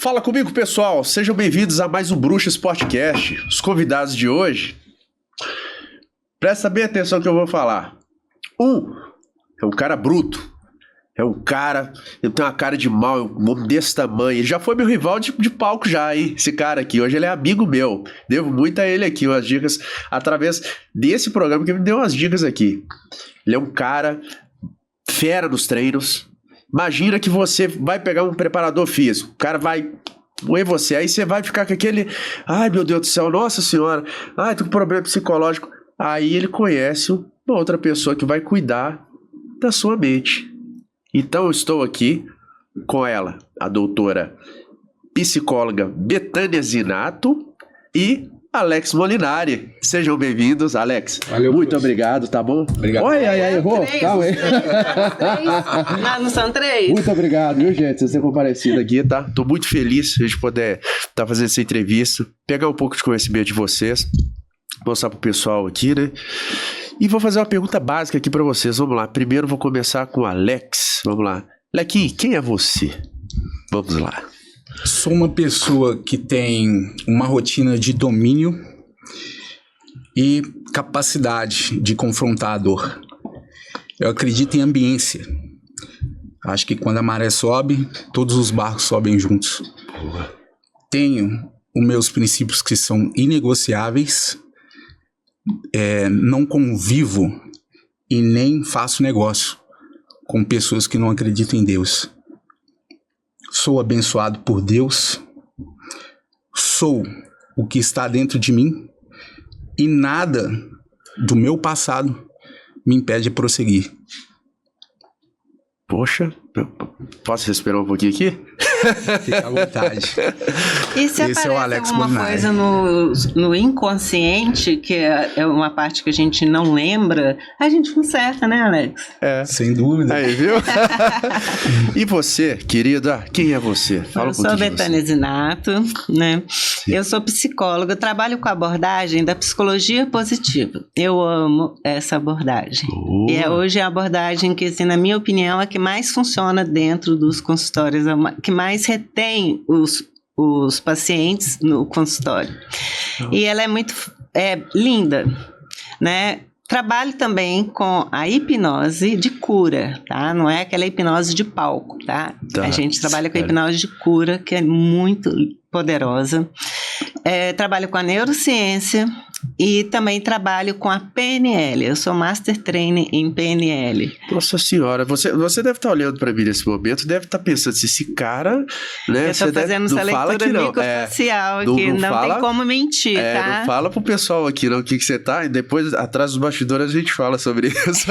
Fala comigo, pessoal. Sejam bem-vindos a mais um Bruxas Podcast. Os convidados de hoje, presta bem atenção no que eu vou falar. É um cara bruto. É um cara, ele tem uma cara de mal, um homem desse tamanho. Ele já foi meu rival de palco já, hein? Esse cara aqui. Hoje ele é amigo meu. Devo muito a ele aqui, umas dicas através desse programa que me deu umas dicas aqui. Ele é um cara fera nos treinos. Imagina que você vai pegar um preparador físico. O cara vai moer você. Aí você vai ficar com aquele... Ai, meu Deus do céu, nossa senhora. Ai, tô com problema psicológico. Aí ele conhece uma outra pessoa que vai cuidar da sua mente. Então eu estou aqui com ela, a doutora psicóloga Betânia Zinato e Alex Molinari. Sejam bem-vindos, Alex. Valeu, muito obrigado, tá bom? Obrigado. Oi, errou? Calma aí. Não são três? Muito obrigado, viu, gente? Você ter comparecido aqui, tá? Tô muito feliz de a gente poder estar fazendo essa entrevista, pegar um pouco de conhecimento de vocês, mostrar pro pessoal aqui, né? E vou fazer uma pergunta básica aqui pra vocês. Vamos lá. Primeiro vou começar com o Alex. Vamos lá. Lequinho, quem é você? Vamos lá. Sou uma pessoa que tem uma rotina de domínio e capacidade de confrontar a dor. Eu acredito em ambiência. Acho que quando a maré sobe, todos os barcos sobem juntos. Tenho os meus princípios que são inegociáveis. Não convivo e nem faço negócio com pessoas que não acreditam em Deus. Sou abençoado por Deus, sou o que está dentro de mim e nada do meu passado me impede de prosseguir. Poxa, posso respirar um pouquinho aqui? Fica à vontade. E se Esse aparece é o Alex alguma Molinari. coisa no inconsciente, que é uma parte que a gente não lembra, a gente conserta, né, Alex? Sem dúvida. Aí, viu? E você, querida, quem é você? Fala Eu sou a Betânia Zinato, né? Sim. Eu sou psicóloga, eu trabalho com a abordagem da psicologia positiva. Eu amo essa abordagem. E hoje é a abordagem que, assim, na minha opinião, é a que mais funciona dentro dos consultórios, que mais retém os pacientes no consultório. E ela é muito linda, né? Trabalho também com a hipnose de cura, tá? Não é aquela hipnose de palco, tá? A gente trabalha com a hipnose de cura, que é muito poderosa. Trabalho com a neurociência e também trabalho com a PNL. Eu sou Master Trainer em PNL. Nossa senhora, você deve estar olhando para mim nesse momento, deve estar pensando se esse cara, né? Eu estou fazendo essa leitura microfacial aqui, não tem como mentir, tá? Não fala pro pessoal aqui não o que você tá, e depois atrás dos bastidores a gente fala sobre isso.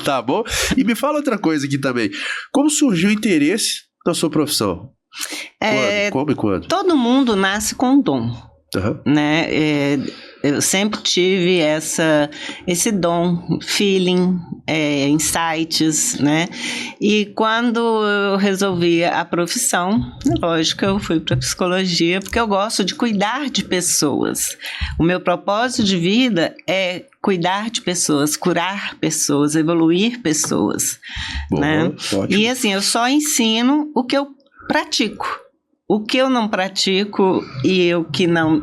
Tá bom? E me fala outra coisa aqui também. Como surgiu o interesse na sua profissão? Como e quando? Todo mundo nasce com um dom. Uhum. Né? Eu sempre tive esse dom, feeling, insights, né? E quando eu resolvi a profissão, lógico, eu fui para psicologia, porque eu gosto de cuidar de pessoas. O meu propósito de vida é cuidar de pessoas, curar pessoas, evoluir pessoas. Bom, né? Ótimo. E assim, eu só ensino o que eu pratico. O que eu não pratico e o que não...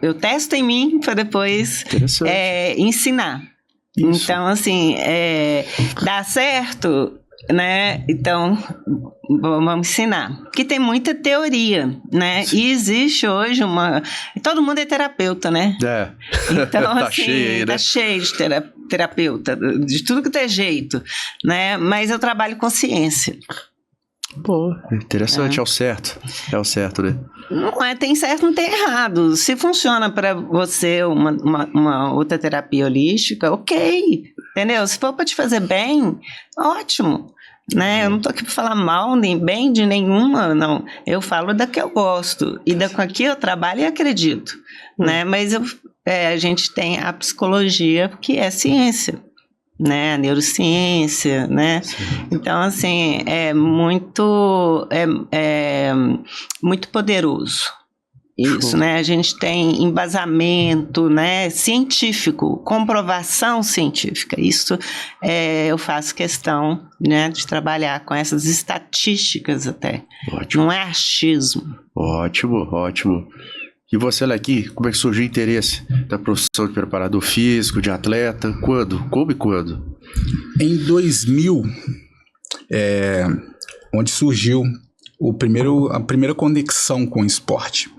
eu testo em mim para depois ensinar. Isso. Então, assim, dá certo, né? Então, vamos ensinar. Porque tem muita teoria, né? Sim. E existe hoje todo mundo é terapeuta, né? Então, tá assim, cheio, né? tá cheio de terapeuta, de tudo que tem jeito, né? Mas eu trabalho com ciência. Bom, interessante, é o certo, né? Não tem certo, não tem errado. Se funciona para você uma outra terapia holística, ok, entendeu? Se for para te fazer bem, ótimo, né? Eu não tô aqui para falar mal nem bem de nenhuma, não. Eu falo da que eu gosto e da com a que eu trabalho e acredito, né? Mas a gente tem a psicologia, que é ciência, né, a neurociência, né? Sim. Então, assim, é muito poderoso. isso, né? A gente tem embasamento, né, científico, comprovação científica. Isso eu faço questão, né, de trabalhar com essas estatísticas até. Ótimo. Não é achismo. Ótimo, ótimo. E você, Lequim, como é que surgiu o interesse na profissão de preparador físico, de atleta? Quando? Como e quando? Em 2000, onde surgiu a primeira conexão com o esporte.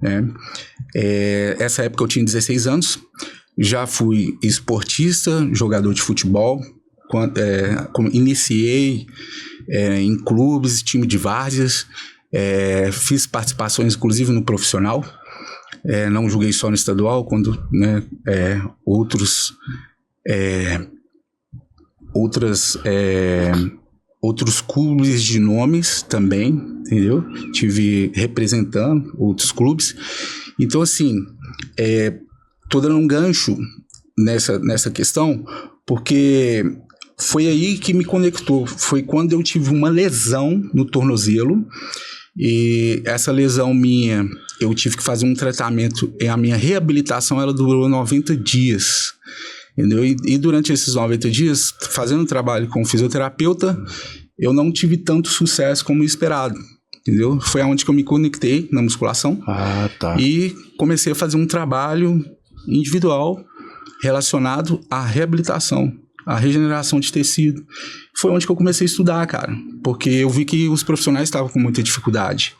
Né? Essa época eu tinha 16 anos, já fui esportista, jogador de futebol, iniciei em clubes, time de várzeas, fiz participações inclusive no profissional, não joguei só no estadual, quando, né, outros clubes de nomes também, entendeu? Tive representando outros clubes. Então, assim, tô dando um gancho nessa questão, porque foi aí que me conectou. Foi quando eu tive uma lesão no tornozelo, e essa lesão minha, eu tive que fazer um tratamento, e a minha reabilitação, ela durou 90 dias. Entendeu? E durante esses 90 dias, fazendo trabalho com fisioterapeuta, eu não tive tanto sucesso como esperado, entendeu? Foi onde que eu me conectei na musculação. Tá. E comecei a fazer um trabalho individual relacionado à reabilitação, à regeneração de tecido. Foi onde que eu comecei a estudar, cara, porque eu vi que os profissionais estavam com muita dificuldade.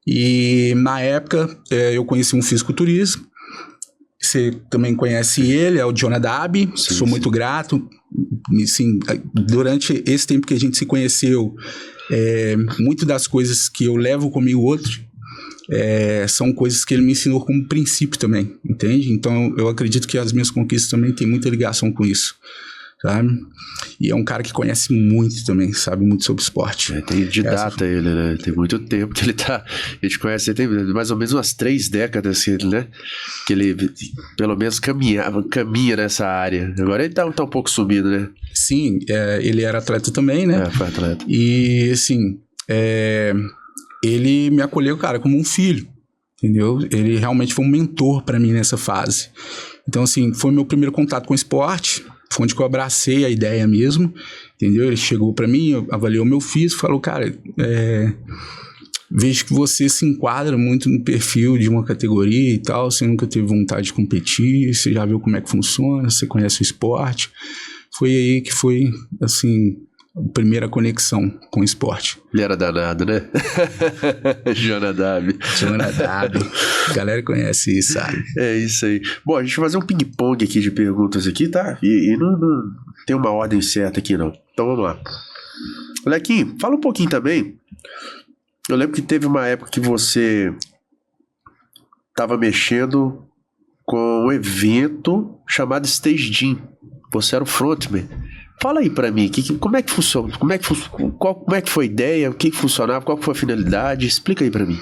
E na época, eu conheci um fisiculturista. Você também conhece ele, é o Jonadab. Sou muito grato. Assim, durante esse tempo que a gente se conheceu, muito das coisas que eu levo comigo hoje são coisas que ele me ensinou como princípio também, entende? Então eu acredito que as minhas conquistas também têm muita ligação com isso, sabe? E é um cara que conhece muito também, sabe muito sobre esporte. Tem de data ele, né? Tem muito tempo que ele tá... A gente conhece, tem mais ou menos umas 3 décadas que ele, né? Que ele, pelo menos, caminha nessa área. Agora ele tá um pouco sumido, né? Sim, ele era atleta também, né? Foi atleta. E, assim, ele me acolheu, cara, como um filho, entendeu? Ele realmente foi um mentor pra mim nessa fase. Então, assim, foi meu primeiro contato com o esporte. Foi onde que eu abracei a ideia mesmo, entendeu? Ele chegou pra mim, avaliou meu físico, falou, cara, vejo que você se enquadra muito no perfil de uma categoria e tal, você nunca teve vontade de competir, você já viu como é que funciona, você conhece o esporte. Foi aí que foi, assim, a primeira conexão com o esporte. Ele era danado, né? Jonadab. A galera conhece isso, sabe? É isso aí. Bom, a gente vai fazer um ping-pong aqui de perguntas aqui, tá? E não tem uma ordem certa aqui, não. Então vamos lá. Lequim, fala um pouquinho também. Eu lembro que teve uma época que você estava mexendo com um evento chamado Stage Gym. Você era o frontman. Fala aí pra mim, como é que funciona? Como é que foi a ideia? O que funcionava? Qual foi a finalidade? Explica aí pra mim.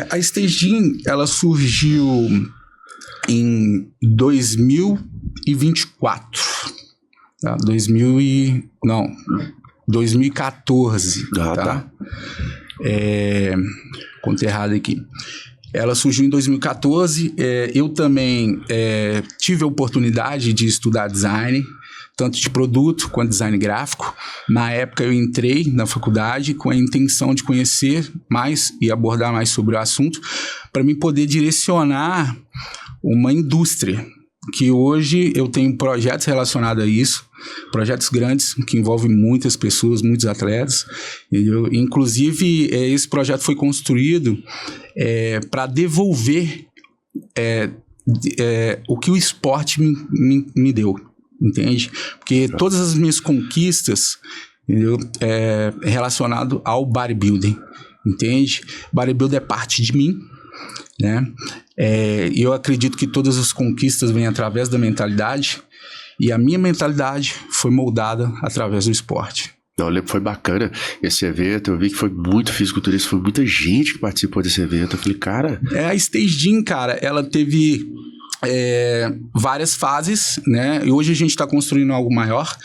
A Stage Gym, ela surgiu em 2024. Tá? 2014. Tá? Contei errado aqui. Ela surgiu em 2014. Eu também tive a oportunidade de estudar design, tanto de produto quanto design gráfico. Na época eu entrei na faculdade com a intenção de conhecer mais e abordar mais sobre o assunto, para mim poder direcionar uma indústria, que hoje eu tenho projetos relacionados a isso, projetos grandes que envolvem muitas pessoas, muitos atletas, entendeu? Inclusive esse projeto foi construído para devolver o que o esporte me deu, entende? Porque todas as minhas conquistas, entendeu, relacionado ao bodybuilding, entende? Bodybuilding é parte de mim, né? E eu acredito que todas as conquistas vêm através da mentalidade, e a minha mentalidade foi moldada através do esporte. Eu lembro que foi bacana esse evento, eu vi que foi muito fisiculturista, foi muita gente que participou desse evento. Eu falei, cara... A Stage Gym, cara, ela teve várias fases, né? E hoje a gente está construindo algo maior.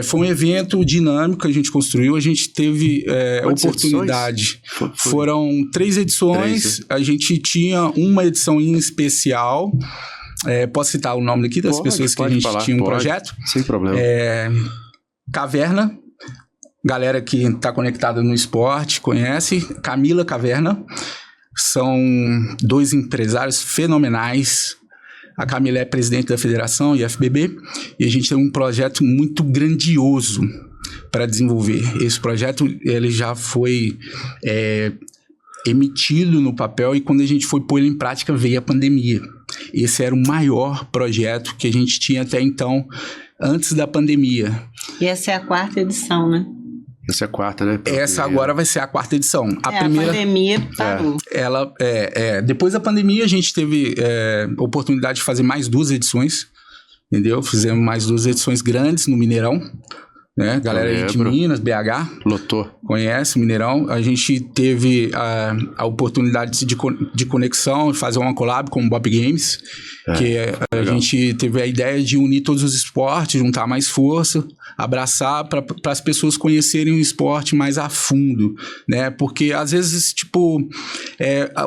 Foi um evento dinâmico que a gente construiu, a gente teve oportunidade. Foram 3 edições, a gente tinha uma edição em especial. Posso citar o nome aqui das pessoas que a gente tinha um projeto? Sem problema. Caverna, galera que está conectada no esporte, conhece. Camila Caverna. São 2 empresários fenomenais. A Camila é presidente da federação, IFBB, e a gente tem um projeto muito grandioso para desenvolver. Esse projeto ele já foi emitido no papel, e quando a gente foi pôr ele em prática veio a pandemia. Esse era o maior projeto que a gente tinha até então, antes da pandemia. E essa é a 4ª edição, né? Essa é a 4ª, né? Essa agora vai ser a 4ª edição. A pandemia parou. Depois da pandemia, a gente teve oportunidade de fazer mais 2 edições, entendeu? Fizemos mais 2 edições grandes no Mineirão, né? Galera aí de Minas, BH. Lotou. Conhece o Mineirão. A gente teve a oportunidade de conexão, de fazer uma collab com o Bob Games, que a gente teve a ideia de unir todos os esportes, juntar mais força, abraçar para as pessoas conhecerem o esporte mais a fundo, né? Porque às vezes,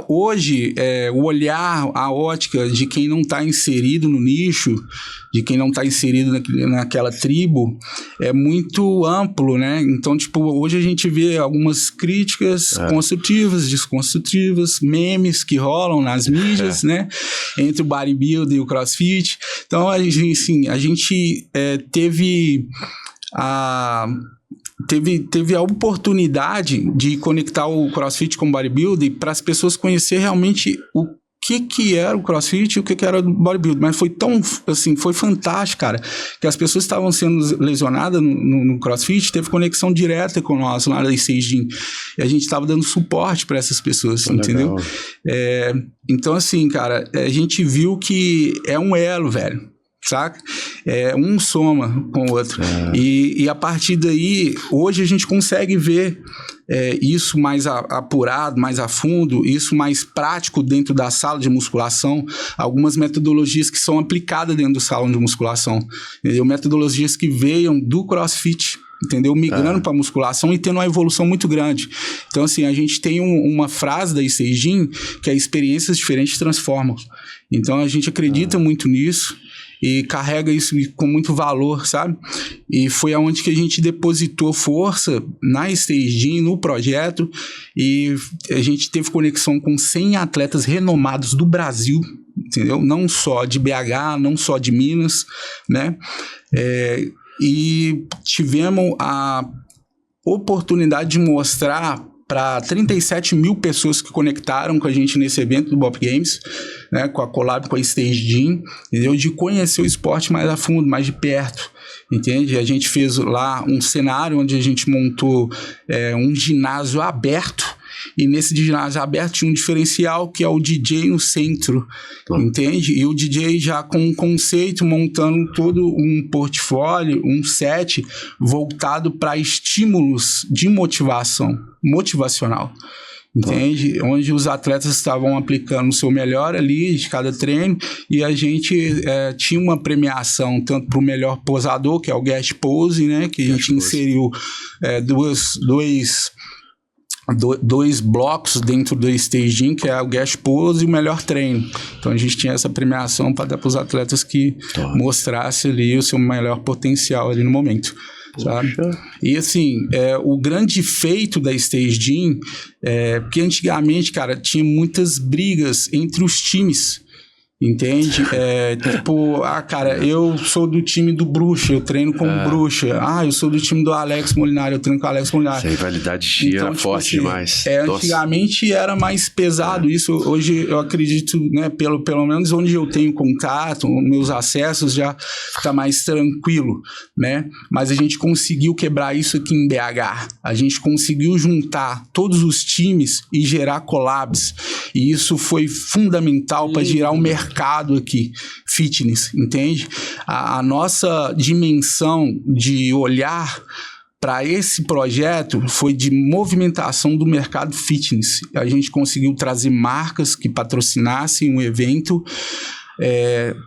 hoje, o olhar, a ótica de quem não está inserido no nicho, de quem não está inserido naquela tribo, é muito amplo, né? Então, hoje a gente vê algumas críticas construtivas, desconstrutivas, memes que rolam nas mídias, né? Entre o bodybuilding e o crossfit. Então, a gente teve a oportunidade de conectar o CrossFit com o bodybuilding para as pessoas conhecerem realmente o que era o CrossFit e o que era o bodybuilding. Mas foi tão, foi fantástico, cara, que as pessoas estavam sendo lesionadas no CrossFit, teve conexão direta com nós lá na Stage Gym. E a gente estava dando suporte para essas pessoas, entendeu? Então, cara, a gente viu que é um elo, velho. Saca? Um soma com o outro. E a partir daí, hoje a gente consegue ver isso mais apurado, mais a fundo, isso mais prático dentro da sala de musculação, algumas metodologias que são aplicadas dentro do salão de musculação, entendeu? Metodologias que veio do CrossFit, entendeu? Migrando para musculação e tendo uma evolução muito grande. Então, a gente tem uma frase da Stage Gym que é: experiências diferentes transformam. Então, a gente acredita muito nisso e carrega isso com muito valor, sabe? E foi aonde que a gente depositou força na Stage Gym, no projeto, e a gente teve conexão com 100 atletas renomados do Brasil, entendeu? Não só de BH, não só de Minas, né? E tivemos a oportunidade de mostrar para 37 mil pessoas que conectaram com a gente nesse evento do Bob Games, né, com a collab com a Stage Gym, entendeu? De conhecer o esporte mais a fundo, mais de perto, entende? A gente fez lá um cenário onde a gente montou um ginásio aberto, e nesse ginásio aberto tinha um diferencial que é o DJ no centro, entende? E o DJ já com um conceito, montando todo um portfólio, um set voltado para estímulos de motivacional, entende? Onde os atletas estavam aplicando o seu melhor ali de cada treino, e a gente tinha uma premiação tanto para o melhor posador, que é o guest pose, né? Que a gente inseriu dois blocos dentro do Stage Gym, que é o guest pose e o melhor treino. Então a gente tinha essa premiação para dar para os atletas que mostrassem ali o seu melhor potencial ali no momento, sabe? E o grande feito da Stage Gym porque antigamente, cara, tinha muitas brigas entre os times, entende? Cara, eu sou do time do Bruxa, eu treino com o Bruxa. Eu sou do time do Alex Molinari, eu treino com o Alex Molinari. Essa rivalidade era forte demais. Antigamente era mais pesado isso. Hoje eu acredito, né, pelo menos onde eu tenho contato, meus acessos já tá mais tranquilo, né? Mas a gente conseguiu quebrar isso aqui em BH. A gente conseguiu juntar todos os times e gerar collabs. E isso foi fundamental para gerar um mercado aqui, fitness, entende? A nossa dimensão de olhar para esse projeto foi de movimentação do mercado fitness. A gente conseguiu trazer marcas que patrocinassem um evento,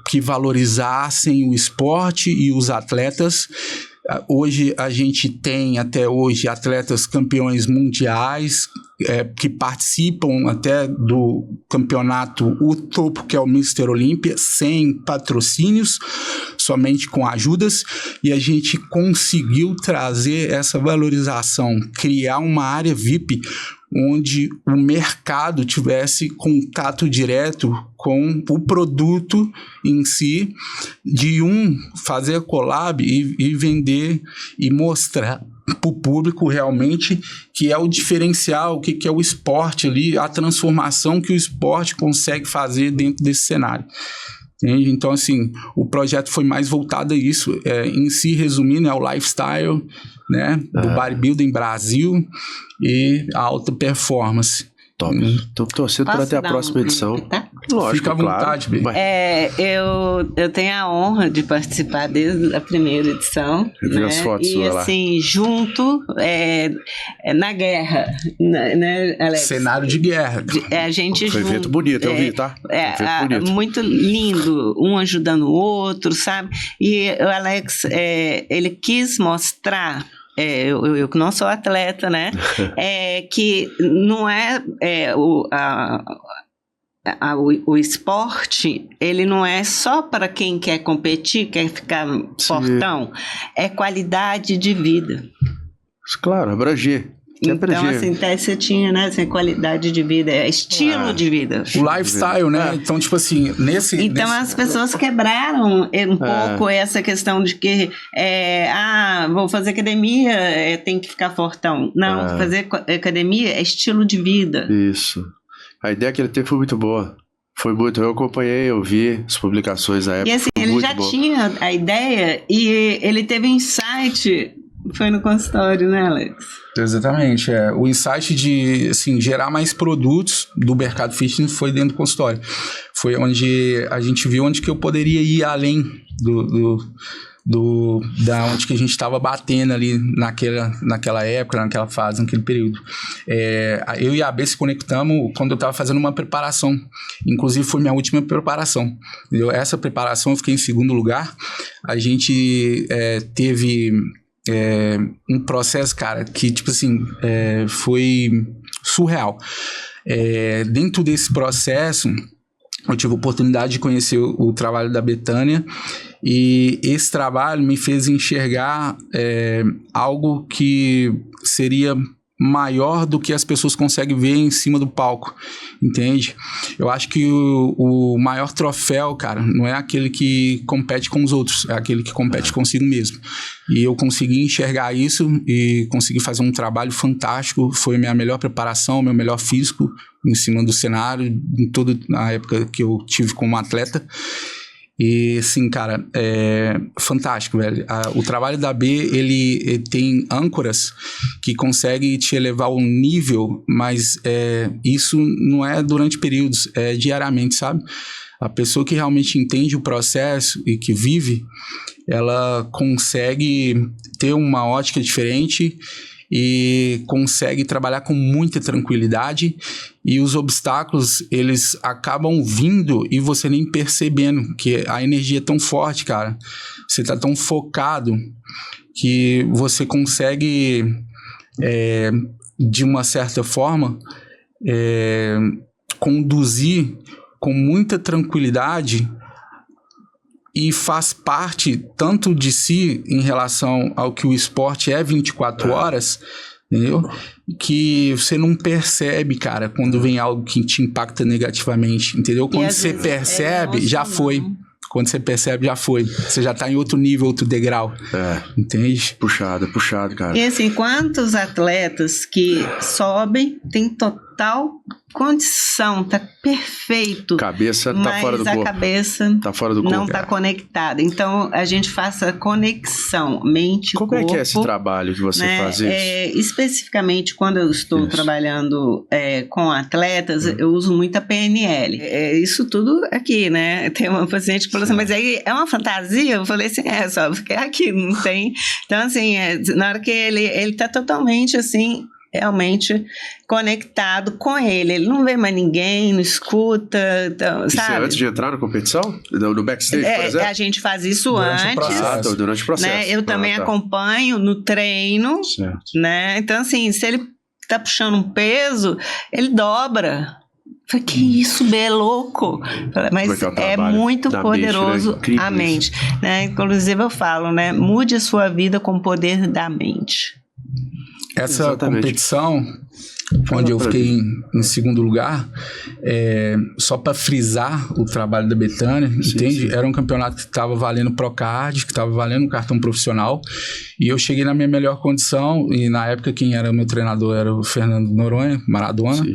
que valorizassem o esporte e os atletas. Hoje a gente tem, até hoje, atletas campeões mundiais que participam até do campeonato, o topo, que é o Mr. Olímpia, sem patrocínios, somente com ajudas, e a gente conseguiu trazer essa valorização, criar uma área VIP onde o mercado tivesse contato direto com o produto em si, de fazer collab e vender e mostrar para o público realmente que é o diferencial, o que é o esporte ali, a transformação que o esporte consegue fazer dentro desse cenário. Entende? Então, assim, o projeto foi mais voltado a isso, em si, resumindo, é o lifestyle, né, do bodybuilding Brasil e a alta performance. Top. Tô torcendo para até a próxima edição. Tá? Lógico, fica à vontade, claro. Eu tenho a honra de participar desde a primeira edição. Eu vi as fotos e lá. assim, junto na guerra, né, Alex? Cenário de guerra. A gente Foi junto. evento bonito, eu vi, tá? Evento bonito. Muito lindo, um ajudando o outro, sabe? E o Alex, ele quis mostrar. Eu que não sou atleta, né? Que não o esporte, ele não é só para quem quer competir, quer ficar fortão. É qualidade de vida. Claro, abranger. Então, assim, você tinha, né, assim, qualidade de vida, estilo de vida. O lifestyle, né? Então, tipo assim, Então, as pessoas quebraram um pouco essa questão de que, vou fazer academia, tem que ficar fortão. Não, fazer academia é estilo de vida. Isso. A ideia que ele teve foi muito boa. Foi muito, eu acompanhei, eu vi as publicações da época. E assim, ele já tinha a ideia e ele teve um insight, foi no consultório, né, Alex? Exatamente, o insight de, assim, gerar mais produtos do mercado fitness foi dentro do consultório. Foi onde a gente viu onde que eu poderia ir além da onde que a gente estava batendo ali naquela época, naquela fase, naquele período. Eu e a AB se conectamos quando eu estava fazendo uma preparação. Inclusive, foi minha última preparação. Entendeu? Essa preparação eu fiquei em segundo lugar. A gente teve um processo, cara, que, tipo assim, foi surreal. Dentro desse processo, eu tive a oportunidade de conhecer o trabalho da Betânia, e esse trabalho me fez enxergar algo que seria maior do que as pessoas conseguem ver em cima do palco, entende? Eu acho que o maior troféu, cara, não é aquele que compete com os outros, é aquele que compete consigo mesmo. E eu consegui enxergar isso e consegui fazer um trabalho fantástico. Foi a minha melhor preparação, meu melhor físico em cima do cenário, em toda a época que eu tive como atleta. E, assim, cara, fantástico, velho. O trabalho da B, ele tem âncoras que conseguem te elevar um nível, mas isso não é durante períodos, é diariamente, sabe? A pessoa que realmente entende o processo e que vive, ela consegue ter uma ótica diferente e consegue trabalhar com muita tranquilidade, e os obstáculos, eles acabam vindo e você nem percebendo, que a energia é tão forte, cara, você tá tão focado que você consegue de uma certa forma conduzir com muita tranquilidade, e faz parte tanto de si em relação ao que o esporte é 24 horas, entendeu? Que você não percebe, cara, quando vem algo que te impacta negativamente, entendeu? Quando você percebe, já foi. Quando você percebe, já foi. Você já tá em outro nível, outro degrau. Entende? Puxado, cara. E assim, quantos atletas que sobem, tem total condição, tá perfeito. Cabeça tá fora do corpo. Mas a cabeça tá fora do corpo. Não tá conectada. Então, a gente faz a conexão mente, Como corpo. Como é que é esse trabalho que você faz isso? Especificamente, quando eu estou trabalhando com atletas, eu uso muito a PNL. Isso tudo aqui, né? Tem uma paciente que falou assim, mas aí é uma fantasia? Eu falei assim, só porque aqui não tem. Então, assim, na hora que ele tá totalmente, assim, realmente conectado com ele. Ele não vê mais ninguém, não escuta, então, Isso sabe? é antes de entrar na competição? No backstage, por exemplo? A gente faz isso Durante o antes. processo. Durante o processo. Né? Eu também acompanho no treino, Certo. né? Então, assim, se ele tá puxando um peso, ele dobra. Falei, que isso, B, é louco. Mas é muito poderoso mente, né? a mente. Né? Inclusive eu falo, né? Mude a sua vida com o poder da mente. Essa Exatamente. competição, onde eu fiquei em segundo lugar, só para frisar o trabalho da Betânia, entende? Sim. Era um campeonato que estava valendo Procard, que estava valendo um cartão profissional, e eu cheguei na minha melhor condição, e na época quem era meu treinador era o Fernando Noronha, Maradona,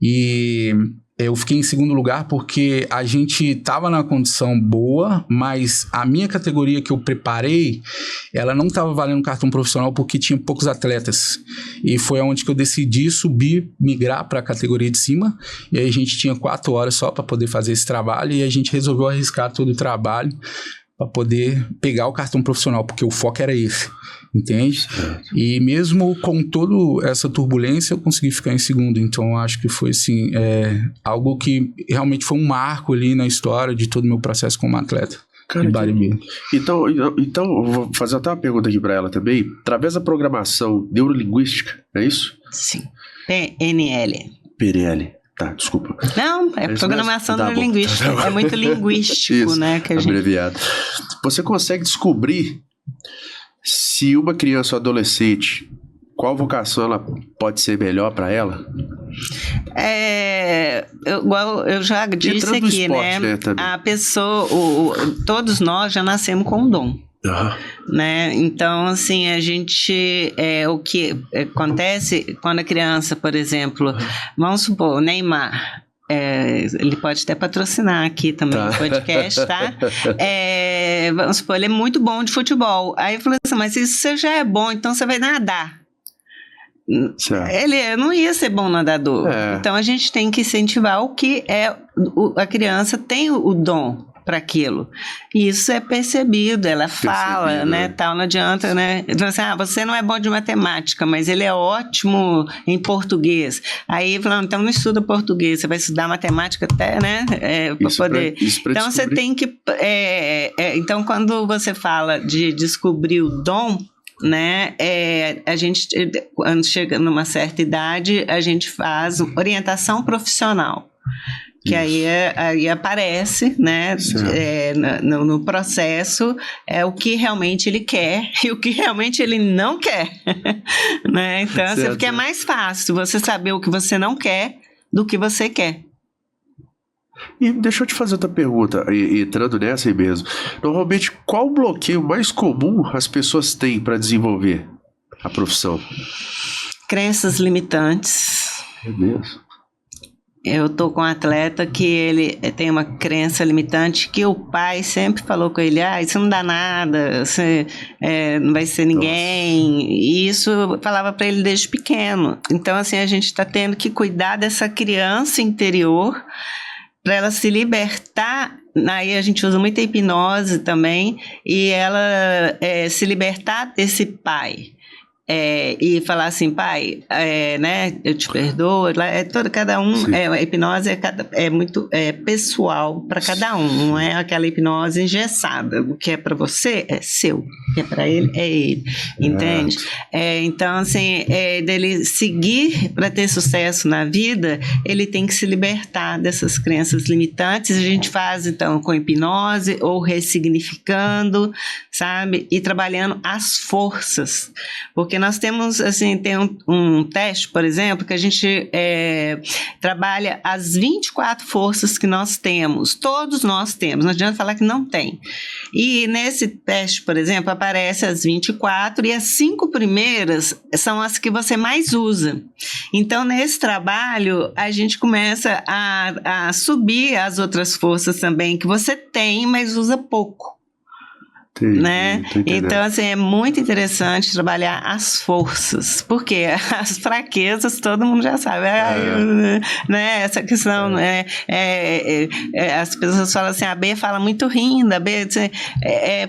e eu fiquei em segundo lugar porque a gente estava na condição boa, mas a minha categoria que eu preparei, ela não estava valendo cartão profissional porque tinha poucos atletas. E foi onde que eu decidi subir, migrar para a categoria de cima. E aí a gente tinha 4 horas só para poder fazer esse trabalho e a gente resolveu arriscar todo o trabalho para poder pegar o cartão profissional, porque o foco era esse. Entende? E mesmo com toda essa turbulência, eu consegui ficar em segundo. Então, acho que foi assim, algo que realmente foi um marco ali na história de todo o meu processo como atleta. Cara, então, eu vou fazer até uma pergunta aqui para ela também. Através da programação neurolinguística, é isso? Sim. PNL. PNL. Tá, desculpa. Não, é programação neurolinguística. É muito linguístico, isso, né? Que a abreviado. Você consegue descobrir se uma criança ou adolescente, qual vocação ela pode ser melhor para ela? Igual eu já disse aqui, esporte, né? A pessoa, todos nós já nascemos com um dom. Né? Então, assim, a gente, o que acontece quando a criança, por exemplo, vamos supor, o Neymar, ele pode até patrocinar aqui também o podcast, tá? Vamos supor, ele é muito bom de futebol. Aí eu falei assim, mas se você já é bom, então você vai nadar. Certo. Ele não ia ser bom nadador. Então a gente tem que incentivar o que a criança tem o dom para aquilo. E isso é percebido, ela fala, né, tal, não adianta, né? Então, assim, você não é bom de matemática, mas ele é ótimo em português. Aí, falando, então não estuda português, você vai estudar matemática até, né, para poder... Então, você tem que... então, quando você fala de descobrir o dom, né, a gente, quando chega numa certa idade, a gente faz orientação profissional. Que aí aparece, né, no processo, o que realmente ele quer e o que realmente ele não quer, né? Então, assim, porque é mais fácil você saber o que você não quer do que você quer. E deixa eu te fazer outra pergunta, entrando nessa aí mesmo. Normalmente, qual o bloqueio mais comum as pessoas têm para desenvolver a profissão? Crenças limitantes. É mesmo? Eu tô com um atleta que ele tem uma crença limitante que o pai sempre falou com ele, isso não dá nada, você não vai ser ninguém. Nossa. E isso eu falava para ele desde pequeno. Então, assim, a gente está tendo que cuidar dessa criança interior para ela se libertar. Aí a gente usa muita hipnose também, e ela se libertar desse pai. E falar assim, pai, né, eu te perdoo, cada um, a hipnose é muito pessoal para cada um, não é aquela hipnose engessada, o que é para você é seu, o que é para ele é ele, entende? Então, assim, dele seguir para ter sucesso na vida, ele tem que se libertar dessas crenças limitantes. A gente faz, então, com hipnose ou ressignificando, sabe? E trabalhando as forças, porque nós temos, assim, tem um teste, por exemplo, que a gente trabalha as 24 forças que nós temos. Todos nós temos, não adianta falar que não tem. E nesse teste, por exemplo, aparece as 24 e as 5 primeiras são as que você mais usa. Então, nesse trabalho, a gente começa a subir as outras forças também que você tem, mas usa pouco. Entendi, né? tô entendendo. Então, assim, é muito interessante trabalhar as forças, porque as fraquezas todo mundo já sabe, né? Essa questão, as pessoas falam assim, a B fala muito rindo, a B,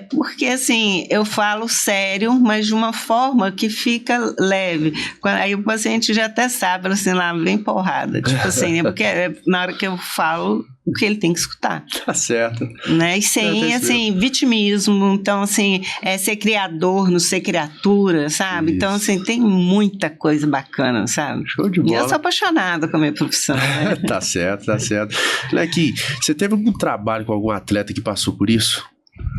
porque assim, eu falo sério, mas de uma forma que fica leve. Aí o paciente já até sabe, assim, lá vem porrada, tipo assim, porque na hora que eu falo o que ele tem que escutar. Tá certo. Né? E sem, assim, vitimismo, então, assim, ser criador, não ser criatura, sabe? Isso. Então, assim, tem muita coisa bacana, sabe? Show de bola. E eu sou apaixonada com a minha profissão, né? Tá certo. Leque, você teve algum trabalho com algum atleta que passou por isso?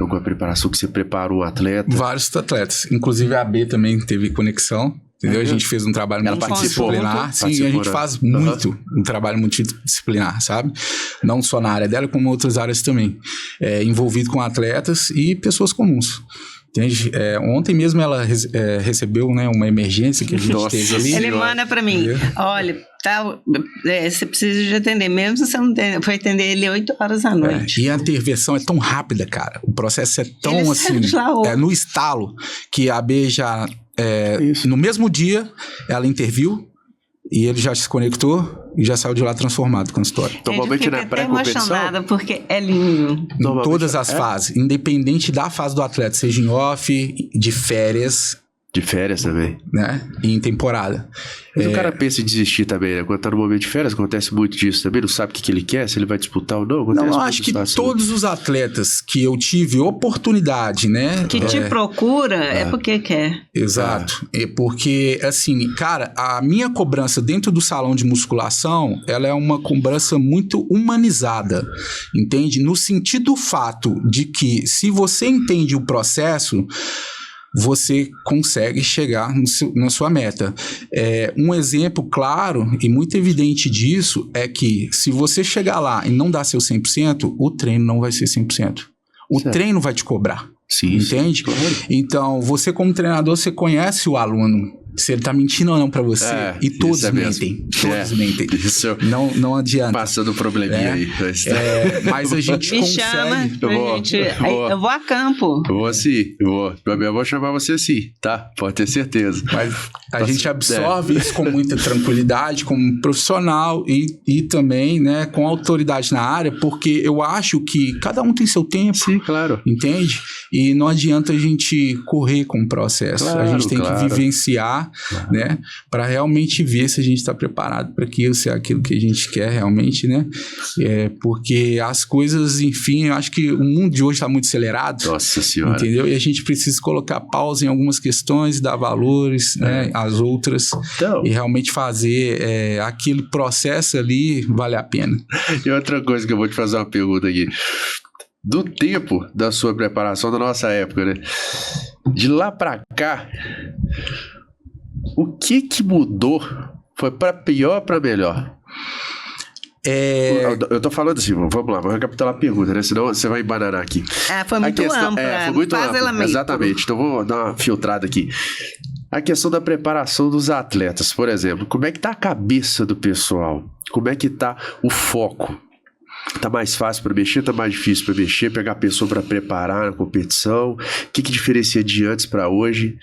Alguma preparação que você preparou o atleta? Vários atletas, inclusive a B também teve conexão. Entendeu? A gente fez um trabalho multidisciplinar. Sim, a gente faz um trabalho multidisciplinar, sabe? Não só na área dela, como em outras áreas também. Envolvido com atletas e pessoas comuns. Entende? Ontem mesmo ela recebeu, né, uma emergência que a gente teve ali. Ele manda pra mim, olha, você precisa de atender, mesmo se você não foi atender ele 8 horas da noite. E a intervenção é tão rápida, cara. O processo é tão ele assim, no estalo, que a B já... no mesmo dia, ela interviu e ele já se conectou e já saiu de lá transformado com a história. Normalmente na pré-competição... emocionada porque é lindo. Em todas as fases, independente da fase do atleta, seja em off, de férias... De férias também. Né? E em temporada. Mas o cara pensa em desistir também, né? Quando tá no momento de férias, acontece muito disso também. Não sabe o que ele quer, se ele vai disputar ou não. Não, eu acho que todos os atletas que eu tive oportunidade, né? Que te procura é porque quer. Exato. É porque, assim, cara, a minha cobrança dentro do salão de musculação, ela é uma cobrança muito humanizada, entende? No sentido fato de que se você entende o processo... você consegue chegar na sua meta. Um exemplo claro e muito evidente disso é que se você chegar lá e não dar seu 100%, o treino não vai ser 100%. O treino vai te cobrar. Sim, entende? Claro. Então, você como treinador, você conhece o aluno. Se ele tá mentindo ou não pra você. E todos mentem. Todos mentem. Isso. Não adianta. Passando o probleminha aí. Mas a gente me consegue. Chama, eu vou a campo. Eu vou sim. Eu vou chamar você sim, tá? Pode ter certeza. Mas a gente absorve isso com muita tranquilidade, como profissional e também, né, com autoridade na área, porque eu acho que cada um tem seu tempo. Sim, claro. Entende? E não adianta a gente correr com o processo. Claro, a gente tem que vivenciar, né? Para realmente ver se a gente está preparado para aquilo, se é aquilo que a gente quer realmente, né? Porque as coisas, enfim, eu acho que o mundo de hoje está muito acelerado. Nossa Senhora. Entendeu? E a gente precisa colocar pausa em algumas questões, dar valores, né? As outras. Então, e realmente fazer aquele processo ali vale a pena. E outra coisa que eu vou te fazer uma pergunta aqui. Do tempo da sua preparação, da nossa época, né? De lá pra cá, o que mudou? Foi pra pior ou pra melhor? Eu tô falando assim, vamos lá, vou recapitular a pergunta, né? Senão você vai embananar aqui. Foi muito ampla. Foi muito ampla, exatamente. Então vou dar uma filtrada aqui. A questão da preparação dos atletas, por exemplo. Como é que tá a cabeça do pessoal? Como é que tá o foco? Tá mais fácil para mexer, tá mais difícil para mexer, pegar a pessoa para preparar na competição? O que diferencia de antes para hoje?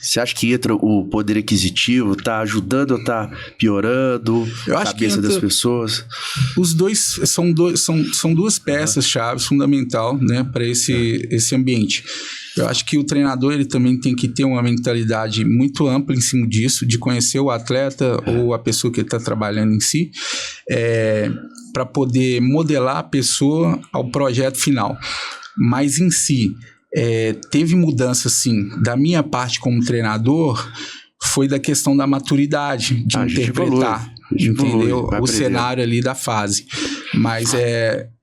Você acha que entra o poder aquisitivo? Tá ajudando ou tá piorando a cabeça das pessoas? Os dois são duas peças-chave fundamental, né, para esse ambiente. Eu acho que o treinador ele também tem que ter uma mentalidade muito ampla em cima disso, de conhecer o atleta ou a pessoa que ele está trabalhando em si, para poder modelar a pessoa ao projeto final. Mas em si, teve mudança sim, da minha parte como treinador, foi da questão da maturidade, de interpretar, entendeu? O cenário ali da fase. Mas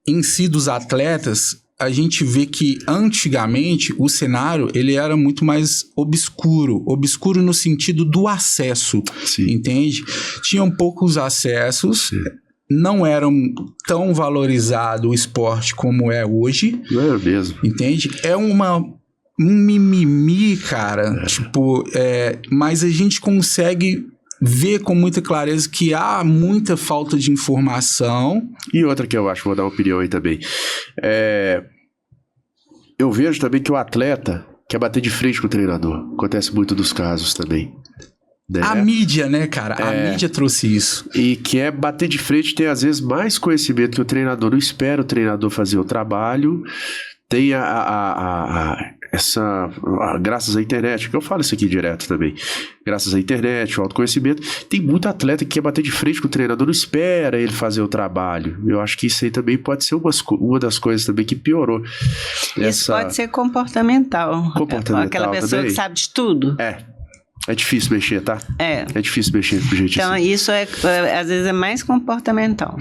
em si dos atletas, a gente vê que antigamente o cenário ele era muito mais obscuro no sentido do acesso, entende? Tinham poucos acessos, não eram tão valorizado o esporte como é hoje. Não é mesmo. Entende? Um mimimi, cara, mas a gente consegue ver com muita clareza que há muita falta de informação. E outra que eu acho, vou dar uma opinião aí também. eu vejo também que o atleta quer bater de frente com o treinador. Acontece muito dos casos também. Né? A mídia, né, cara? A mídia trouxe isso. E quer bater de frente, tem às vezes mais conhecimento que o treinador. Não espera o treinador fazer o trabalho. Tem graças à internet, que eu falo isso aqui direto também, graças à internet, o autoconhecimento, tem muito atleta que quer bater de frente com o treinador, não espera ele fazer o trabalho. Eu acho que isso aí também pode ser uma das coisas também que piorou. Isso pode ser comportamental. Aquela pessoa também, que sabe de tudo. É difícil mexer, tá? É difícil mexer do jeito então assim. Isso às vezes é mais comportamental.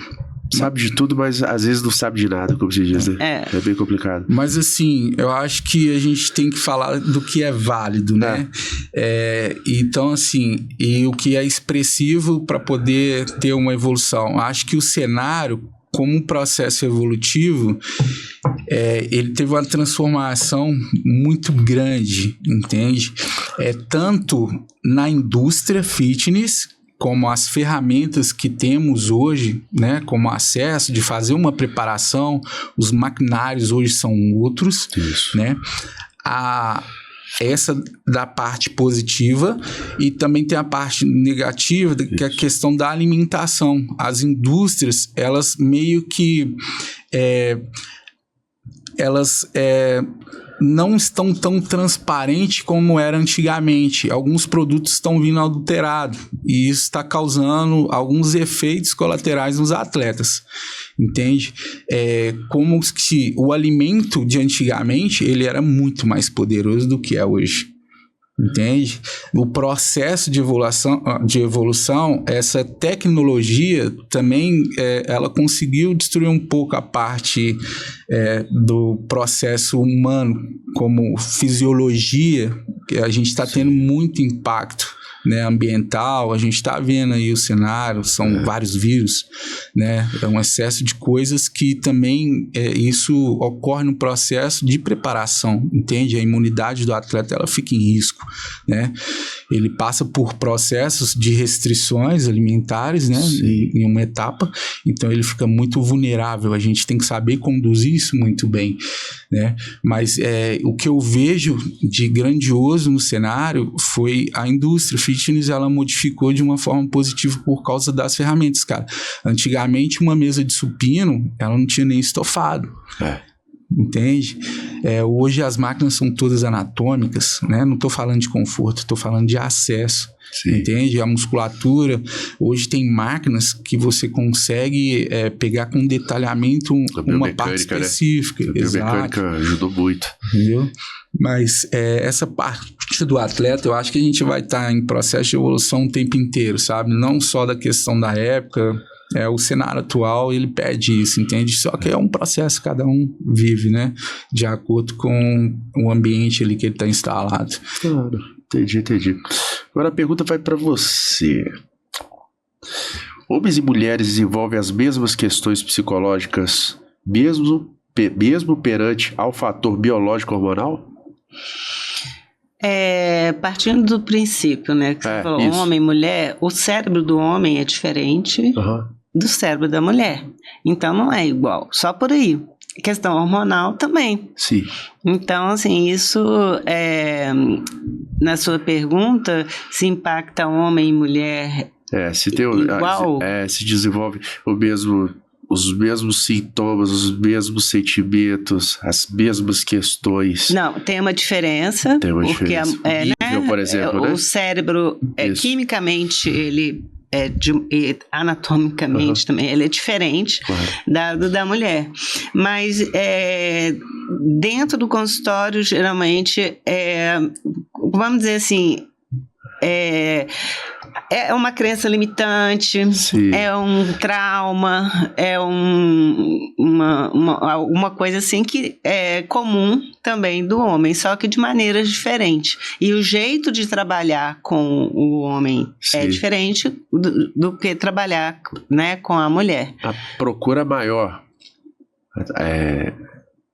Sabe de tudo, mas às vezes não sabe de nada, como se diz, né? É bem complicado. Mas assim, eu acho que a gente tem que falar do que é válido, né? Então assim, e o que é expressivo para poder ter uma evolução. Acho que o cenário, como um processo evolutivo, ele teve uma transformação muito grande, entende? Tanto na indústria fitness, como as ferramentas que temos hoje, né, como acesso de fazer uma preparação, os maquinários hoje são outros, né? Essa da parte positiva, e também tem a parte negativa, que é a questão da alimentação. As indústrias, elas meio que não estão tão transparentes como era antigamente. Alguns produtos estão vindo adulterados e isso está causando alguns efeitos colaterais nos atletas, entende? Como se o alimento de antigamente ele era muito mais poderoso do que é hoje, entende? O processo de evolução, essa tecnologia também, ela conseguiu destruir um pouco a parte do processo humano, como fisiologia, que a gente está tendo muito impacto, né, ambiental. A gente está vendo aí o cenário, são vários vírus, né, é um excesso de coisas que também isso ocorre no processo de preparação, entende? A imunidade do atleta, ela fica em risco, né? Ele passa por processos de restrições alimentares, né, em uma etapa, então ele fica muito vulnerável. A gente tem que saber conduzir isso muito bem, né? Mas o que eu vejo de grandioso no cenário foi a indústria fitness, ela modificou de uma forma positiva por causa das ferramentas, cara. Antigamente, uma mesa de supino, ela não tinha nem estofado. Entende? Hoje as máquinas são todas anatômicas, né? Não estou falando de conforto, estou falando de acesso. Entende? A musculatura, hoje tem máquinas que você consegue pegar com detalhamento uma parte específica. Né? A biomecânica ajudou muito. Entendeu? Mas essa parte do atleta, eu acho que a gente vai estar em processo de evolução o tempo inteiro, sabe? Não só da questão da época. O cenário atual, ele pede isso, entende? Só que é um processo, cada um vive, né? De acordo com o ambiente ali que ele está instalado. Claro, entendi. Agora a pergunta vai para você. Homens e mulheres desenvolvem as mesmas questões psicológicas, mesmo perante ao fator biológico hormonal? Partindo do princípio, né? Que você falou, homem e mulher, o cérebro do homem é diferente do cérebro da mulher. Então não é igual, só por aí. Questão hormonal também. Sim. Então, assim, isso na sua pergunta, se impacta homem e mulher se tem igual? Se desenvolve os mesmos sintomas, os mesmos sentimentos, as mesmas questões. Não, tem uma diferença. Porque nível, por exemplo, o cérebro, quimicamente, ele anatomicamente também, ele é diferente da mulher. Mas dentro do consultório, geralmente, vamos dizer assim, é uma crença limitante, é um trauma, é uma coisa assim que é comum também do homem, só que de maneiras diferentes. E o jeito de trabalhar com o homem é diferente do que trabalhar, né, com a mulher. A procura maior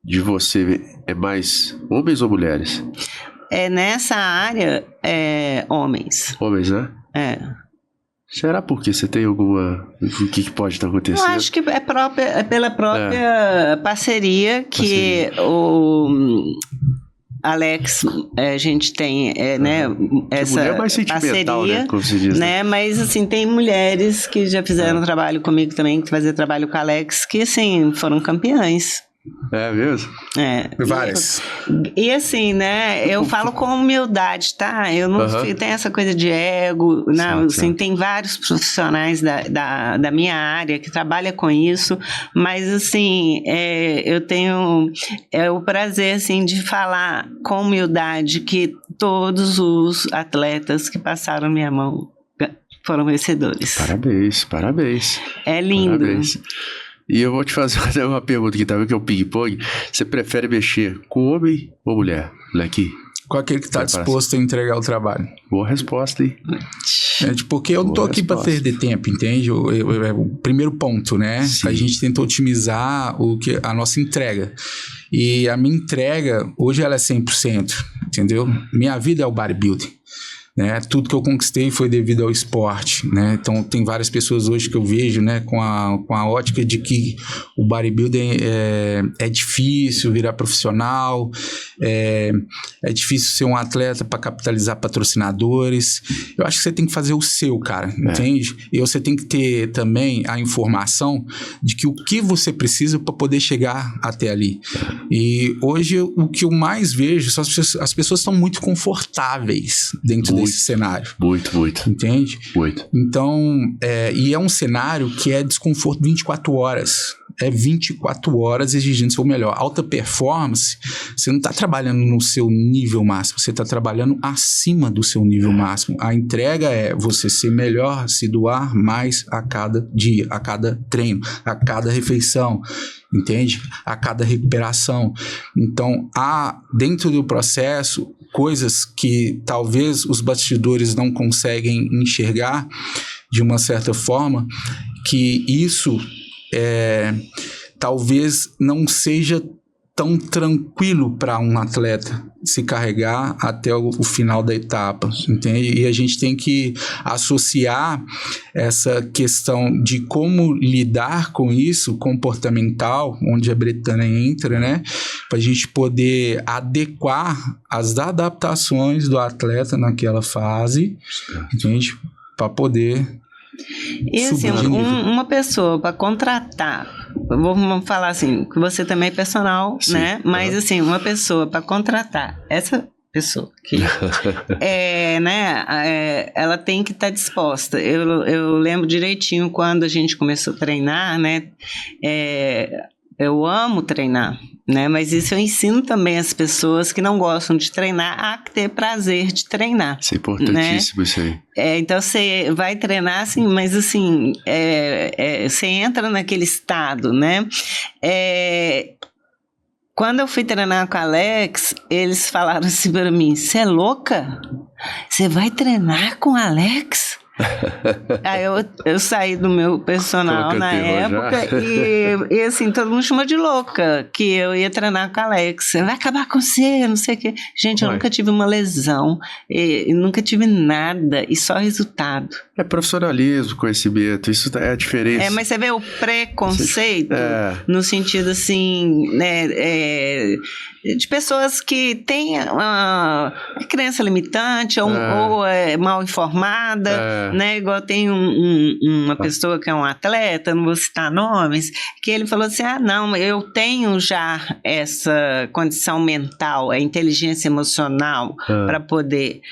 de você é mais homens ou mulheres? Nessa área, homens. Homens, né? Será por quê? Você tem alguma... O que pode estar acontecendo? Eu acho que é pela própria parceria que o Alex, a gente tem, né, essa mulher mais sentimental, parceria, né, como se diz, né? Mas, assim, tem mulheres que já fizeram trabalho comigo também, que faziam trabalho com o Alex, que, assim, foram campeãs. É mesmo? É. Várias. E assim, né, eu falo com humildade, tá? Eu não tenho essa coisa de ego, não, assim, tem vários profissionais da minha área que trabalham com isso, mas assim, eu tenho o prazer, assim, de falar com humildade que todos os atletas que passaram minha mão foram vencedores. Parabéns. É lindo. Parabéns. E eu vou te fazer uma pergunta aqui, tá vendo que é o ping-pong? Você prefere mexer com homem ou mulher? Moleque. Com aquele que está disposto a entregar o trabalho. Boa resposta, hein? Porque eu não tô aqui para perder tempo, entende? O primeiro ponto, né? Sim. A gente tenta otimizar a nossa entrega. E a minha entrega, hoje ela é 100%, entendeu? Minha vida é o bodybuilding. Né? Tudo que eu conquistei foi devido ao esporte, né? Então tem várias pessoas hoje que eu vejo, né, com a ótica de que o bodybuilding é difícil virar profissional, é difícil ser um atleta para capitalizar patrocinadores. Eu acho que você tem que fazer o seu, cara, entende? E você tem que ter também a informação de que o que você precisa para poder chegar até ali. E hoje o que eu mais vejo são as pessoas estão muito confortáveis dentro desse cenário. Muito. Entende? Muito. Então, e é um cenário que é desconforto 24 horas. É 24 horas exigindo seu melhor. Alta performance, você não está trabalhando no seu nível máximo, você está trabalhando acima do seu nível máximo. A entrega é você ser melhor, se doar mais a cada dia, a cada treino, a cada refeição, entende? A cada recuperação. Então, há dentro do processo coisas que talvez os bastidores não conseguem enxergar de uma certa forma, que isso talvez não seja tão tranquilo para um atleta se carregar até o final da etapa, entende? E a gente tem que associar essa questão de como lidar com isso, comportamental, onde a Bretânia entra, né? Para a gente poder adequar as adaptações do atleta naquela fase, entende? Para poder... E assim, uma pessoa para contratar, vamos falar assim, que você também é personal, sim, né? Mas assim, uma pessoa para contratar essa pessoa aqui, né? Ela tem que estar disposta. Eu lembro direitinho quando a gente começou a treinar, né? Eu amo treinar, né? Mas isso eu ensino também as pessoas que não gostam de treinar a ter prazer de treinar. Isso é importantíssimo, né? Isso aí. Então você vai treinar assim, mas assim, você entra naquele estado, né? Quando eu fui treinar com o Alex, eles falaram assim para mim: você é louca? Você vai treinar com o Alex? Aí eu saí do meu personal na época e assim, todo mundo chamou de louca, que eu ia treinar com a Alex. Vai acabar com você, não sei o quê. Gente, eu nunca tive uma lesão, nunca tive nada, e só resultado. É profissionalismo, conhecimento, isso é a diferença. Mas você vê o preconceito no sentido assim, né, de pessoas que têm crença limitante ou é mal informada, né? Igual tem uma pessoa que é um atleta, não vou citar nomes, que ele falou assim: não, eu tenho já essa condição mental, a inteligência emocional para poder,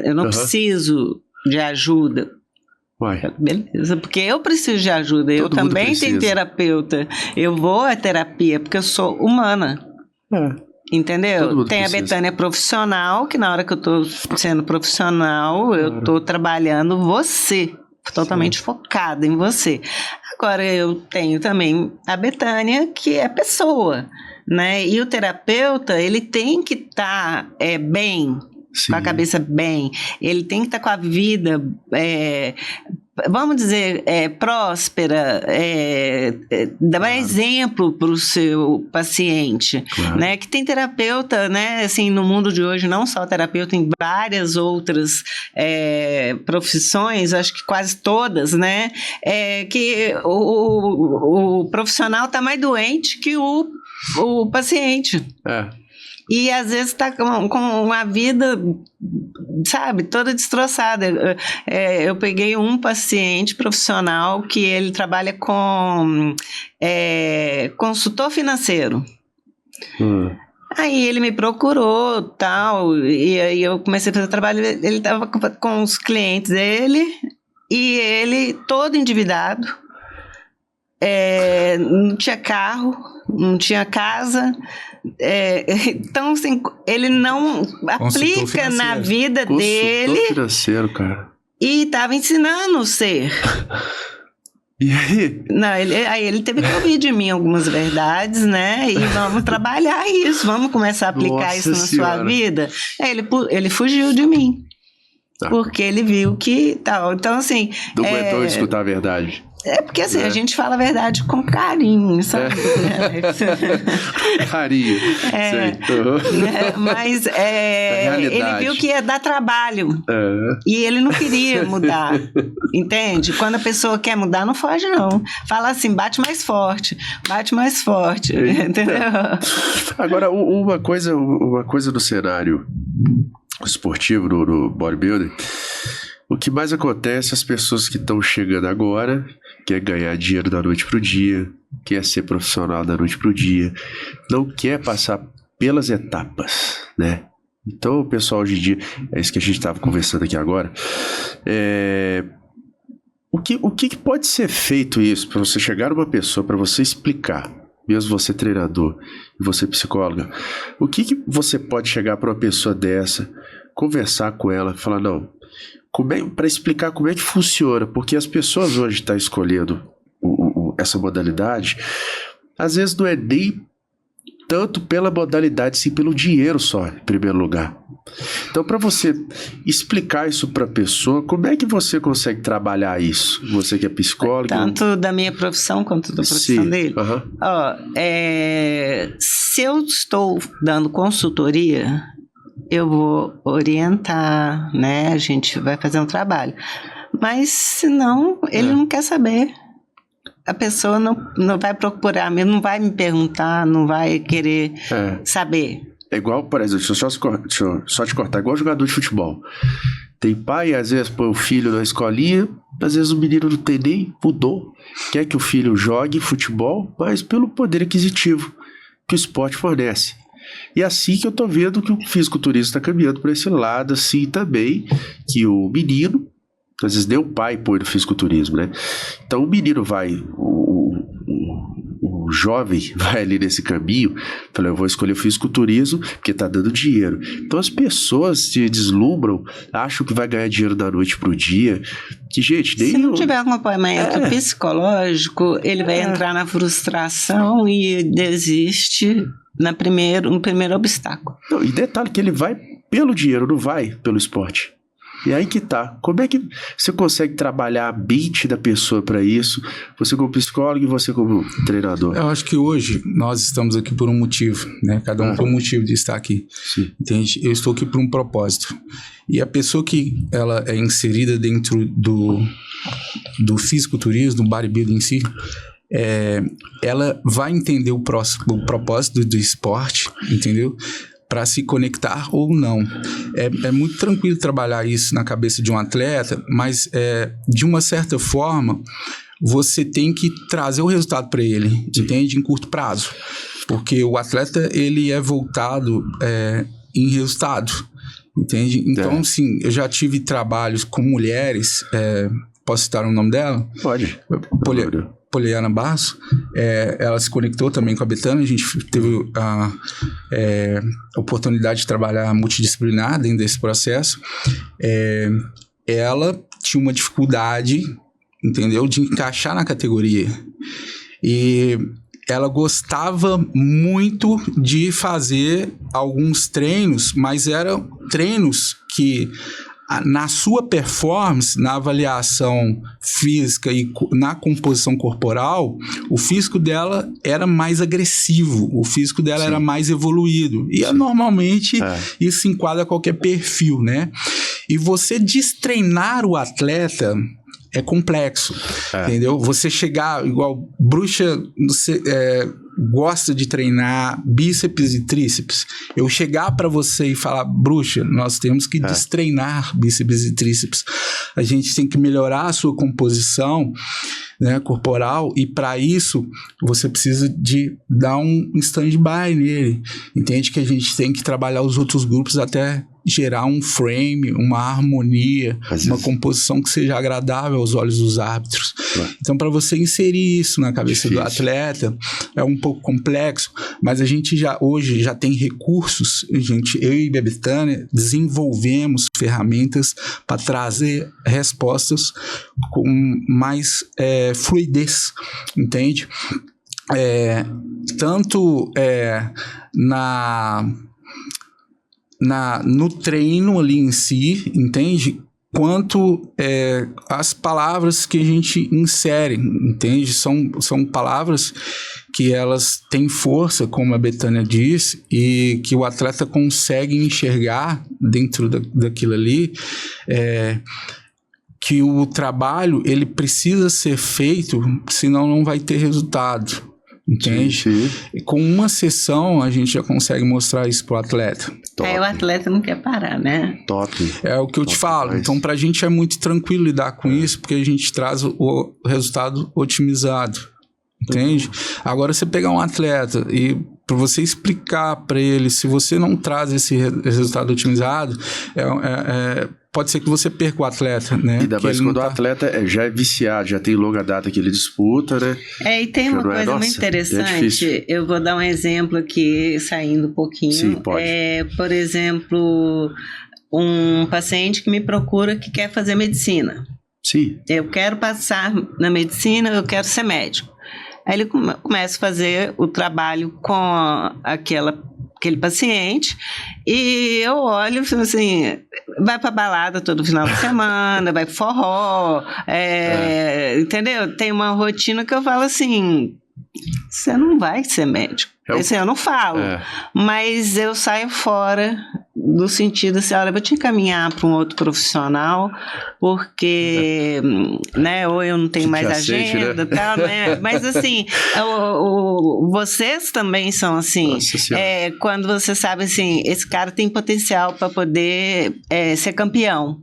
eu não preciso de ajuda. Uai. Beleza, porque eu preciso de ajuda. Eu também tenho terapeuta. Eu vou à terapia porque eu sou humana. Entendeu? Tem a Bretânia profissional, que na hora que eu tô sendo profissional, eu tô trabalhando você, totalmente focada em você. Agora eu tenho também a Bretânia, que é pessoa, né? E o terapeuta, ele tem que estar bem, com a cabeça bem, ele tem que estar com a vida vamos dizer, próspera, dar exemplo para o seu paciente, Claro. né? Que tem terapeuta, né? Assim, no mundo de hoje, não só terapeuta, em várias outras profissões, acho que quase todas, né? Que o profissional está mais doente que o paciente. E às vezes está com uma vida, sabe, toda destroçada. Eu peguei um paciente profissional que ele trabalha com consultor financeiro. Aí ele me procurou, tal, e aí eu comecei a fazer trabalho. Ele estava com os clientes dele e ele todo endividado. Não tinha carro, não tinha casa. Então, assim, ele não aplica na vida dele. Consultor financeiro, cara. E estava ensinando o ser. E aí? Não, aí ele teve que ouvir de mim algumas verdades, né? E vamos trabalhar isso, vamos começar a aplicar Nossa isso na Senhora. sua vida. Aí ele fugiu de mim. Tá. Porque ele viu que tal. Então, assim. Não aguentou escutar a verdade. Porque assim, a gente fala a verdade com carinho, sabe? Carinho. Sei. Uhum. Mas ele viu que ia dar trabalho. E ele não queria mudar. Entende? Quando a pessoa quer mudar, não foge, não. Fala assim, bate mais forte. Bate mais forte. Entendeu? Agora, uma coisa do cenário esportivo, no bodybuilding, o que mais acontece, as pessoas que estão chegando agora quer ganhar dinheiro da noite pro dia, quer ser profissional da noite pro dia, não quer passar pelas etapas, né? Então, o pessoal hoje em dia, é isso que a gente estava conversando aqui agora, o que pode ser feito isso para você chegar numa pessoa, para você explicar, mesmo você treinador e você psicóloga, o que você pode chegar para uma pessoa dessa, conversar com ela, falar, não, para explicar como é que funciona, porque as pessoas hoje estão escolhendo essa modalidade, às vezes não é nem tanto pela modalidade, sim pelo dinheiro só, em primeiro lugar. Então, para você explicar isso para a pessoa, como é que você consegue trabalhar isso? Você que é psicólogo. Tanto da minha profissão quanto da profissão dele. Uhum. Se eu estou dando consultoria, eu vou orientar, né? A gente vai fazer um trabalho. Mas, senão, ele não quer saber. A pessoa não vai procurar, não vai me perguntar, não vai querer saber. É igual, por exemplo, deixa eu só te cortar, igual jogador de futebol. Tem pai, às vezes põe o filho na escolinha, às vezes o menino não tem nem mudou. Quer que o filho jogue futebol, mas pelo poder aquisitivo que o esporte fornece. E assim que eu tô vendo que o fisiculturismo está caminhando para esse lado, assim também, que o menino, às vezes nem o pai põe no fisiculturismo, né? Então o menino vai, o jovem vai ali nesse caminho, fala, eu vou escolher o fisiculturismo porque tá dando dinheiro. Então as pessoas se deslumbram, acham que vai ganhar dinheiro da noite pro dia, que gente, nem... Se não tiver acompanhamento psicológico, ele vai entrar na frustração e desiste no primeiro obstáculo. Não, e detalhe que ele vai pelo dinheiro, não vai pelo esporte. E aí que tá. Como é que você consegue trabalhar a mente da pessoa para isso? Você como psicólogo e você como treinador. Eu acho que hoje nós estamos aqui por um motivo, né? Cada um tem um motivo de estar aqui. Sim. Entende? Eu estou aqui por um propósito. E a pessoa que ela é inserida dentro do fisiculturismo, do bodybuilding em si, ela vai entender o propósito do esporte, entendeu? Para se conectar ou não. É muito tranquilo trabalhar isso na cabeça de um atleta, mas de uma certa forma você tem que trazer o resultado para ele, entende? Em curto prazo. Porque o atleta, ele é voltado em resultado, entende? Então, sim, eu já tive trabalhos com mulheres, posso citar o nome dela? Pode. Poliana Barros, ela se conectou também com a Betânia, a gente teve a oportunidade de trabalhar multidisciplinar dentro desse processo. Ela tinha uma dificuldade, entendeu, de encaixar na categoria. E ela gostava muito de fazer alguns treinos, mas eram treinos que na sua performance, na avaliação física e na composição corporal, o físico dela era mais agressivo, o físico dela era mais evoluído. E normalmente isso enquadra qualquer perfil, né? E você destreinar o atleta é complexo, entendeu? Você chegar, igual bruxa, você gosta de treinar bíceps e tríceps. Eu chegar para você e falar, bruxa, nós temos que destreinar bíceps e tríceps. A gente tem que melhorar a sua composição, né, corporal, e para isso você precisa de dar um stand-by nele. Entende que a gente tem que trabalhar os outros grupos até gerar um frame, uma harmonia, uma composição que seja agradável aos olhos dos árbitros. Então, para você inserir isso na cabeça do atleta, é um pouco complexo, mas a gente hoje já tem recursos, eu e a Betânia desenvolvemos ferramentas para trazer respostas com mais fluidez, entende? Tanto no treino ali em si, entende? Quanto as palavras que a gente insere, entende? São palavras que elas têm força, como a Betânia disse, e que o atleta consegue enxergar dentro daquilo ali, que o trabalho ele precisa ser feito, senão não vai ter resultado. Entende? Sim. E com uma sessão a gente já consegue mostrar isso pro atleta. Aí o atleta não quer parar, né? Top. É o que eu te falo. Demais. Então pra gente é muito tranquilo lidar com isso, porque a gente traz o resultado otimizado. Entende? Agora você pegar um atleta e para você explicar para ele, se você não traz esse resultado otimizado, pode ser que você perca o atleta, né? Ainda mais quando o atleta já é viciado, já tem longa data que ele disputa, né? E tem uma coisa muito interessante, eu vou dar um exemplo aqui, saindo um pouquinho. Sim, pode. Por exemplo, um paciente que me procura que quer fazer medicina. Sim. Eu quero passar na medicina, eu quero ser médico. Aí ele começa a fazer o trabalho com aquele paciente e eu olho e falo assim, vai pra balada todo final de semana, vai pro forró, entendeu? Tem uma rotina que eu falo assim, você não vai ser médico. Assim, eu não falo, mas eu saio fora do sentido assim, olha, eu vou te encaminhar para um outro profissional, porque, né, ou eu não tenho mais agenda, né? Tal, né? Mas assim, vocês também são assim, quando você sabe assim, esse cara tem potencial para poder ser campeão.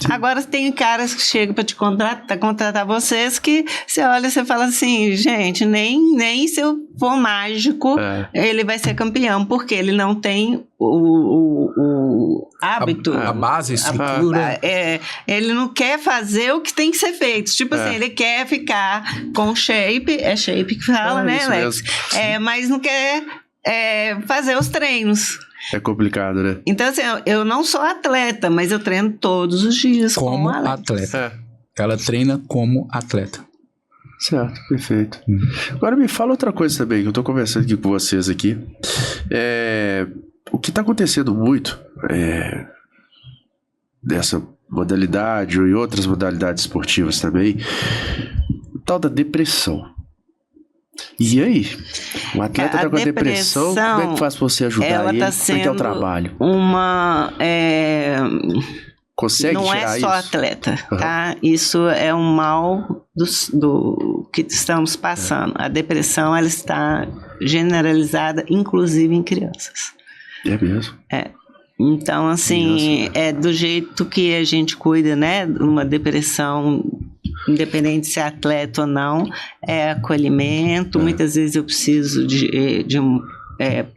Sim. Agora tem caras que chegam para te contratar vocês que você olha e você fala assim, gente, nem se eu for mágico ele vai ser campeão, porque ele não tem o hábito, a base, a estrutura. Ele não quer fazer o que tem que ser feito. Tipo assim, ele quer ficar com shape, é shape que fala, né, Alex? Mas não quer fazer os treinos. É complicado, né? Então, assim, eu não sou atleta, mas eu treino todos os dias como atleta. Ela treina como atleta. Certo, perfeito. Agora me fala outra coisa também, que eu tô conversando aqui com vocês aqui. O que tá acontecendo muito dessa modalidade e outras modalidades esportivas também, o tal da depressão. E aí? O atleta tá com a depressão, como é que faz pra você ajudar ele? Tá sendo como é que é o trabalho? Consegue não tirar é só isso? Atleta, tá? Isso é um mal do que estamos passando. A depressão, ela está generalizada, inclusive em crianças. É mesmo? Então, assim, do jeito que a gente cuida, né? Uma depressão, independente se é atleta ou não, é acolhimento. Muitas vezes eu preciso de um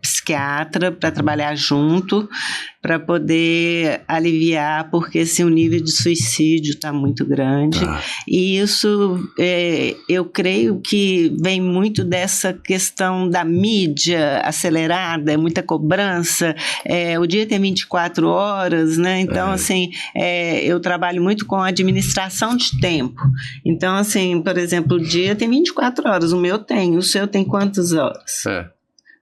psiquiatra para trabalhar junto, para poder aliviar, porque assim, o nível de suicídio está muito grande. E isso, eu creio que vem muito dessa questão da mídia acelerada, muita cobrança. O dia tem 24 horas, né? Então, assim, eu trabalho muito com administração de tempo. Então, assim, por exemplo, o dia tem 24 horas, o meu tem, o seu tem quantas horas?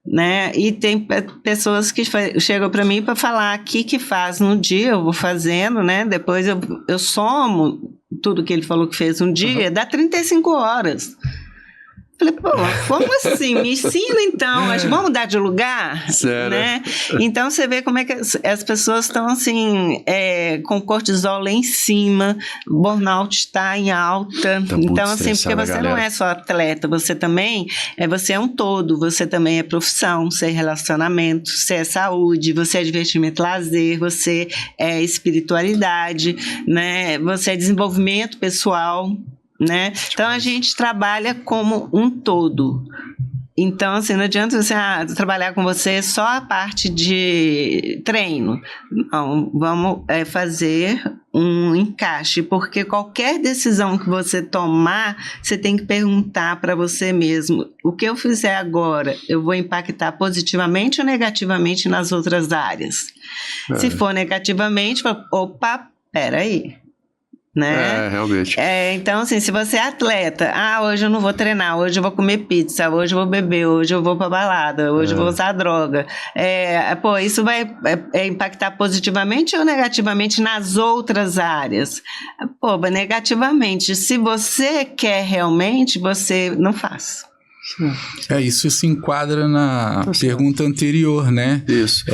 né? E tem pessoas que chegam para mim para falar o que faz no dia, eu vou fazendo, né? Depois eu somo tudo que ele falou que fez um dia, dá 35 horas. Falei, pô, como assim? Me ensina então, vamos mudar de lugar? Sério? Né? Então você vê como é que as pessoas estão assim, com cortisol lá em cima, burnout está em alta. Tá então, assim, porque você não é só atleta, você também você é um todo, você também é profissão, você é relacionamento, você é saúde, você é divertimento, lazer, você é espiritualidade, né? Você é desenvolvimento pessoal. Né? Então a gente trabalha como um todo. Então, assim, não adianta você trabalhar com você só a parte de treino. Não, vamos fazer um encaixe, porque qualquer decisão que você tomar, você tem que perguntar para você mesmo: o que eu fizer agora, eu vou impactar positivamente ou negativamente nas outras áreas? Se for negativamente, opa, peraí. Né? Realmente. Então, assim, se você é atleta, hoje eu não vou treinar, hoje eu vou comer pizza, hoje eu vou beber, hoje eu vou pra balada, hoje eu vou usar droga. Isso vai impactar positivamente ou negativamente nas outras áreas? Negativamente. Se você quer realmente, você não faz. Isso se enquadra na pergunta anterior, né? Isso.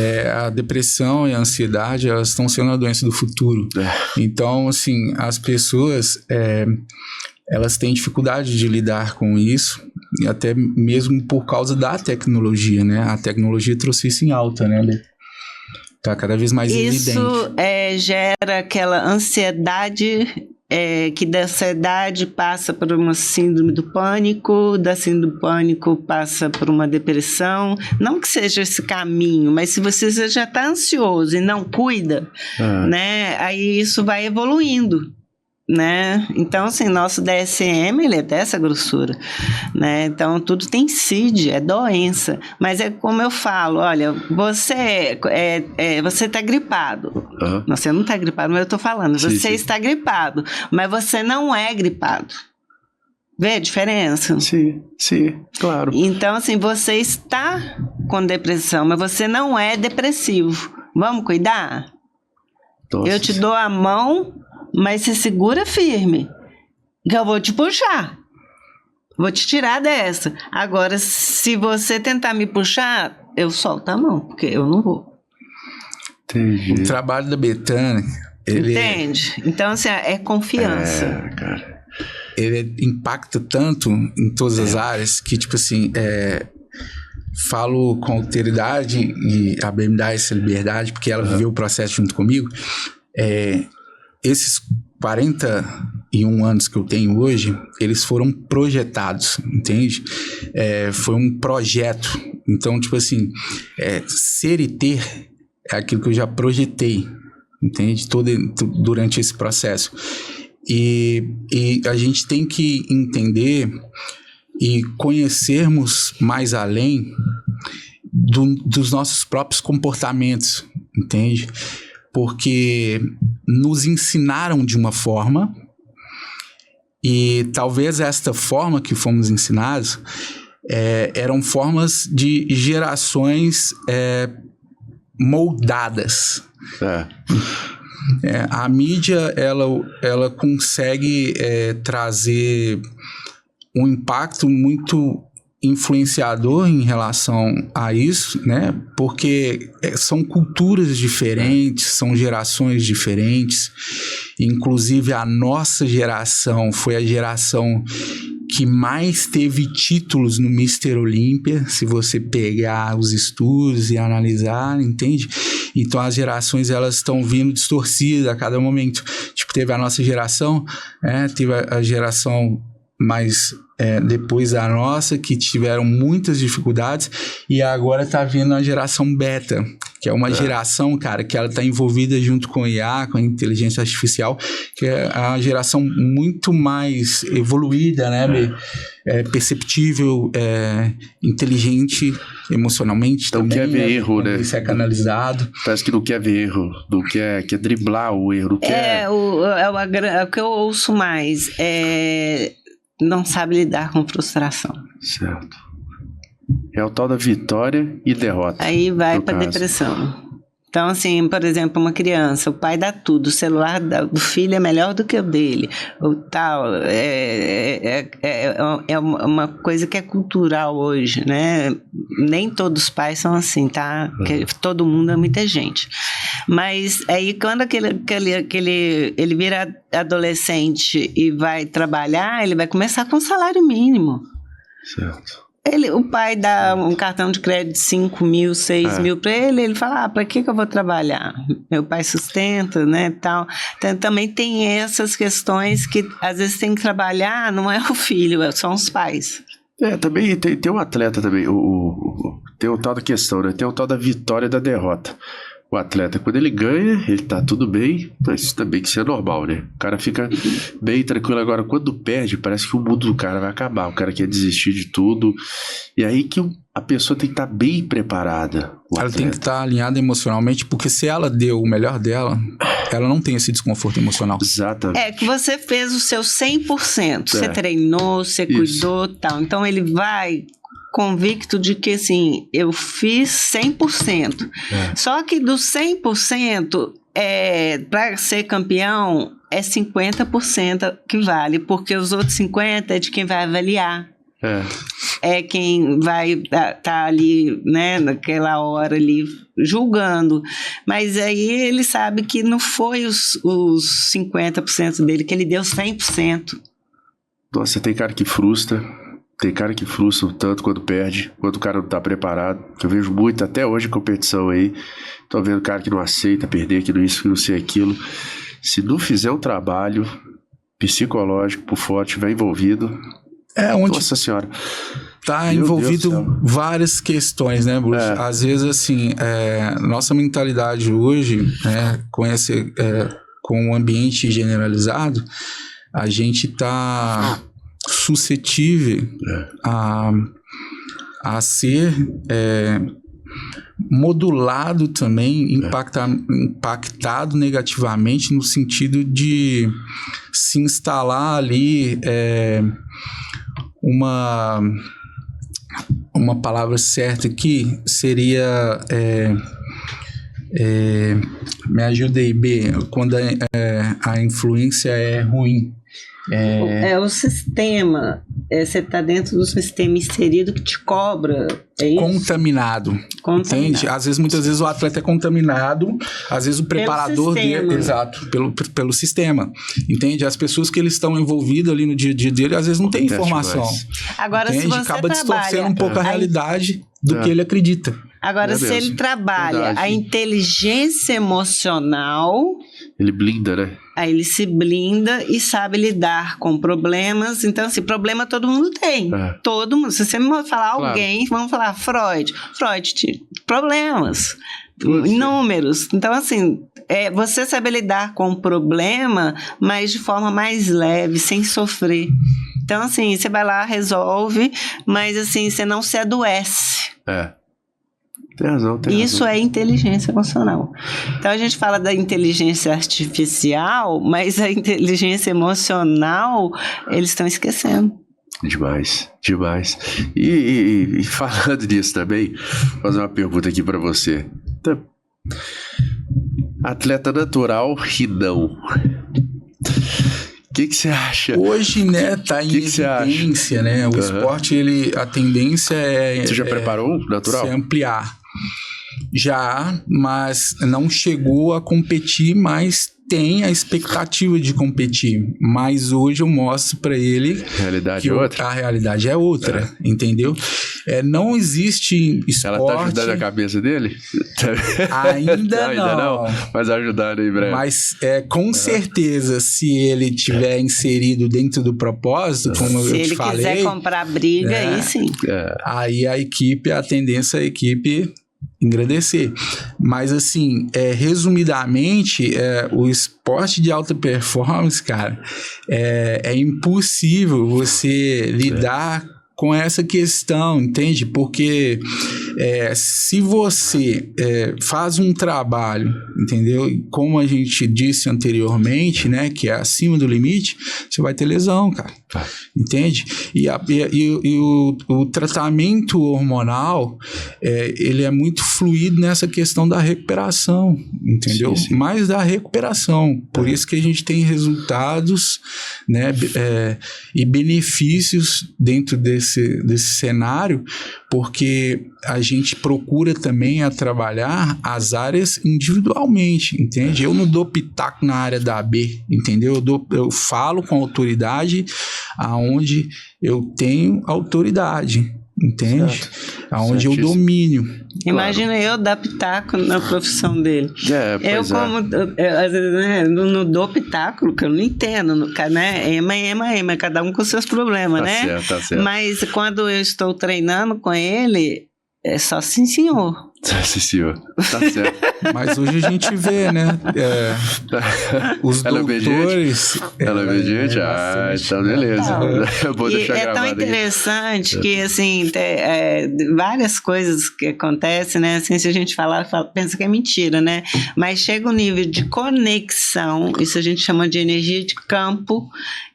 A depressão e a ansiedade, elas estão sendo a doença do futuro. Então, assim, as pessoas, elas têm dificuldade de lidar com isso, e até mesmo por causa da tecnologia, né? A tecnologia trouxe isso em alta, né, Lê? Tá cada vez mais evidente. Isso gera aquela ansiedade... que da ansiedade passa por uma síndrome do pânico, da síndrome do pânico passa por uma depressão. Não que seja esse caminho, mas se você já está ansioso e não cuida, né, aí isso vai evoluindo. Né? Então, assim, nosso DSM, ele é dessa grossura, né? Então, tudo tem CID, é doença. Mas é como eu falo, olha, você está gripado. Você não está gripado, mas eu estou falando. Você está gripado, mas você não é gripado. Vê a diferença? Sim, claro. Então, assim, você está com depressão, mas você não é depressivo. Vamos cuidar? Nossa. Eu te dou a mão... Mas se segura firme, que eu vou te puxar. Vou te tirar dessa. Agora, se você tentar me puxar, eu solto a mão, porque eu não vou. Entendi. O trabalho da Bethânia... Entende? Então, assim, é confiança. Cara. Ele impacta tanto em todas as áreas que, tipo assim... Falo com alteridade, e a BM dá essa liberdade, porque ela viveu o processo junto comigo. Esses 41 anos que eu tenho hoje, eles foram projetados, entende? Foi um projeto. Então, tipo assim, ser e ter é aquilo que eu já projetei, entende? Durante esse processo. E a gente tem que entender e conhecermos mais além dos nossos próprios comportamentos, entende? Porque nos ensinaram de uma forma e talvez esta forma que fomos ensinados eram formas de gerações moldadas. A mídia, ela consegue trazer um impacto muito influenciador em relação a isso, né? Porque são culturas diferentes, são gerações diferentes. Inclusive, a nossa geração foi a geração que mais teve títulos no Mr. Olímpia, se você pegar os estudos e analisar, entende? Então, as gerações, elas estão vindo distorcidas a cada momento. Tipo, teve a nossa geração, teve a geração mais depois da nossa, que tiveram muitas dificuldades, e agora tá vindo a geração beta, que é uma geração, cara, que ela tá envolvida junto com o IA, com a inteligência artificial, que é a geração muito mais evoluída, né, perceptível, inteligente emocionalmente, então também, quer ver erro, né? Isso é canalizado. Parece que não quer ver erro, não quer driblar o erro, não quer... O que eu ouço mais não sabe lidar com frustração. Certo. É o tal da vitória e derrota. Aí vai para depressão. Então, assim, por exemplo, uma criança, o pai dá tudo, o celular do filho é melhor do que o dele, o tal, é uma coisa que é cultural hoje, né? Nem todos os pais são assim, tá? Porque todo mundo é muita gente. Mas aí, quando ele vira adolescente e vai trabalhar, ele vai começar com salário mínimo. Certo. O pai dá um cartão de crédito de 5 mil, 6 mil para ele fala, para que eu vou trabalhar? Meu pai sustenta, né, tal. Então, também tem essas questões que às vezes tem que trabalhar, não é o filho, são os pais. Também tem um atleta também, tem o tal da questão, né, tem o tal da vitória e da derrota. O atleta, quando ele ganha, ele tá tudo bem, mas isso também que isso é normal, né? O cara fica bem tranquilo. Agora, quando perde, parece que o mundo do cara vai acabar. O cara quer desistir de tudo. E aí que a pessoa tem que estar bem preparada. Ela tem que estar alinhada emocionalmente, porque se ela deu o melhor dela, ela não tem esse desconforto emocional. Exatamente. É que você fez o seu 100%. Você treinou, você cuidou e tal. Então, ele vai convicto de que, assim, eu fiz 100%. Só que do 100%, para ser campeão, é 50% que vale, porque os outros 50% é de quem vai avaliar. É quem vai tá ali, né, naquela hora ali, julgando. Mas aí ele sabe que não foi os 50% dele, que ele deu 100%. Nossa, tem cara que frustra. Tem cara que frustra tanto quando perde, quando o cara não tá preparado. Eu vejo muito, até hoje, competição aí. Tô vendo cara que não aceita perder, que não isso, que não sei aquilo. Se não fizer um trabalho psicológico por fora, estiver envolvido... onde Nossa senhora. Tá envolvido várias questões, né, Bruce? Às vezes, assim, nossa mentalidade hoje, né, com o ambiente generalizado, a gente tá suscetível a ser modulado também, impactado negativamente no sentido de se instalar ali uma palavra certa aqui seria me ajuda aí, B, quando a influência é ruim. O sistema, você está dentro do sistema inserido que te cobra, é isso? Contaminado. Entende? Muitas vezes o atleta é contaminado, às vezes o preparador dele, exato, pelo sistema, entende? As pessoas que eles estão envolvidas ali no dia a dia dele, às vezes não tem informação. Agora, entende? se você acaba distorcendo um pouco a realidade do que ele acredita. Agora, se ele trabalha a inteligência emocional... Ele blinda, né? Aí ele se blinda e sabe lidar com problemas. Então, assim, problema todo mundo tem. Todo mundo. Se você me falar alguém, vamos falar Freud. Freud tinha problemas. Inúmeros. Então, assim, você sabe lidar com o problema, mas de forma mais leve, sem sofrer. Então, assim, você vai lá, resolve, mas, assim, você não se adoece. Tem razão. Isso é inteligência emocional. Então a gente fala da inteligência artificial, mas a inteligência emocional eles estão esquecendo. Demais. E falando nisso também, vou fazer uma pergunta aqui para você. Atleta natural e não. O que você acha? Hoje, né, tá em evidência, né? O esporte, a tendência é... Você já preparou natural? Se ampliar. Já, mas não chegou a competir, mas tem a expectativa de competir. Mas hoje eu mostro para ele a realidade é outra. A realidade é outra, entendeu? Não existe esporte... Ela tá ajudando a cabeça dele? Ainda não. Mas ajudando em breve. Mas com certeza, se ele tiver inserido dentro do propósito, como eu te falei... Se ele quiser comprar briga, aí sim. Aí a tendência é a equipe engrandecer. Mas assim, resumidamente, o esporte de alta performance, cara, é impossível você lidar com essa questão, entende? Porque se você faz um trabalho, entendeu? Como a gente disse anteriormente, né, que é acima do limite, você vai ter lesão, cara. Entende? E o tratamento hormonal, ele é muito fluido nessa questão da recuperação, entendeu? Sim. Mais da recuperação. Por isso que a gente tem resultados, né, e benefícios dentro desse cenário, porque a gente procura também trabalhar as áreas individualmente, entende? Eu não dou pitaco na área da AB, entendeu? Eu falo com autoridade aonde eu tenho autoridade, entende? Certo. Aonde eu domínio. Imagina eu dar pitaco na profissão dele. Eu, Pois como às vezes, né, não dou pitaco, porque eu não entendo, né? Ema, cada um com seus problemas, né? Certo, tá certo. Mas quando eu estou treinando com ele, é só sim, senhor. Sim, senhor. Tá certo. Mas hoje a gente vê, né? Os Ela doutores... Ela é obediente? Então beleza. Eu vou deixar É tão gravado aqui. interessante que, assim, várias coisas que acontecem, né? Assim, se a gente falar, pensa que é mentira, né? Mas chega um nível de conexão, isso a gente chama de energia de campo,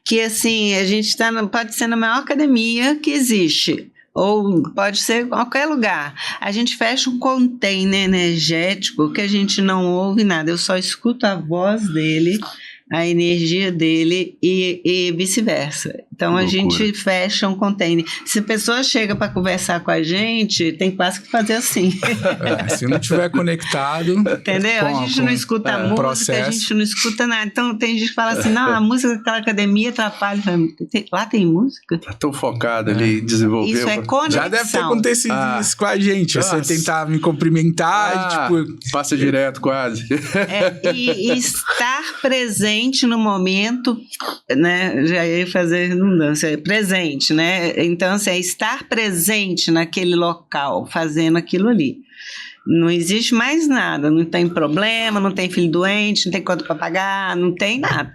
que, assim, a gente pode ser na maior academia que existe, ou pode ser em qualquer lugar. A gente fecha um container energético que a gente não ouve nada, eu só escuto a voz dele, a energia dele e vice-versa. Então a gente fecha um container. Se a pessoa chega para conversar com a gente, tem quase que fazer assim. Se não estiver conectado... Entendeu? A gente não escuta a música, processo. a gente não escuta nada. Então tem gente que fala assim, não, a música daquela academia atrapalha. Lá tem música? Tá tão focado ali em desenvolver. Isso é conexão. Já deve ter acontecido isso com a gente. Você tentar me cumprimentar e, passa direto quase. E estar presente no momento, né? Já ia fazer redundância, presente, né? Então, assim, é estar presente naquele local, fazendo aquilo ali. Não existe mais nada, não tem problema, não tem filho doente, não tem conta para pagar, não tem nada.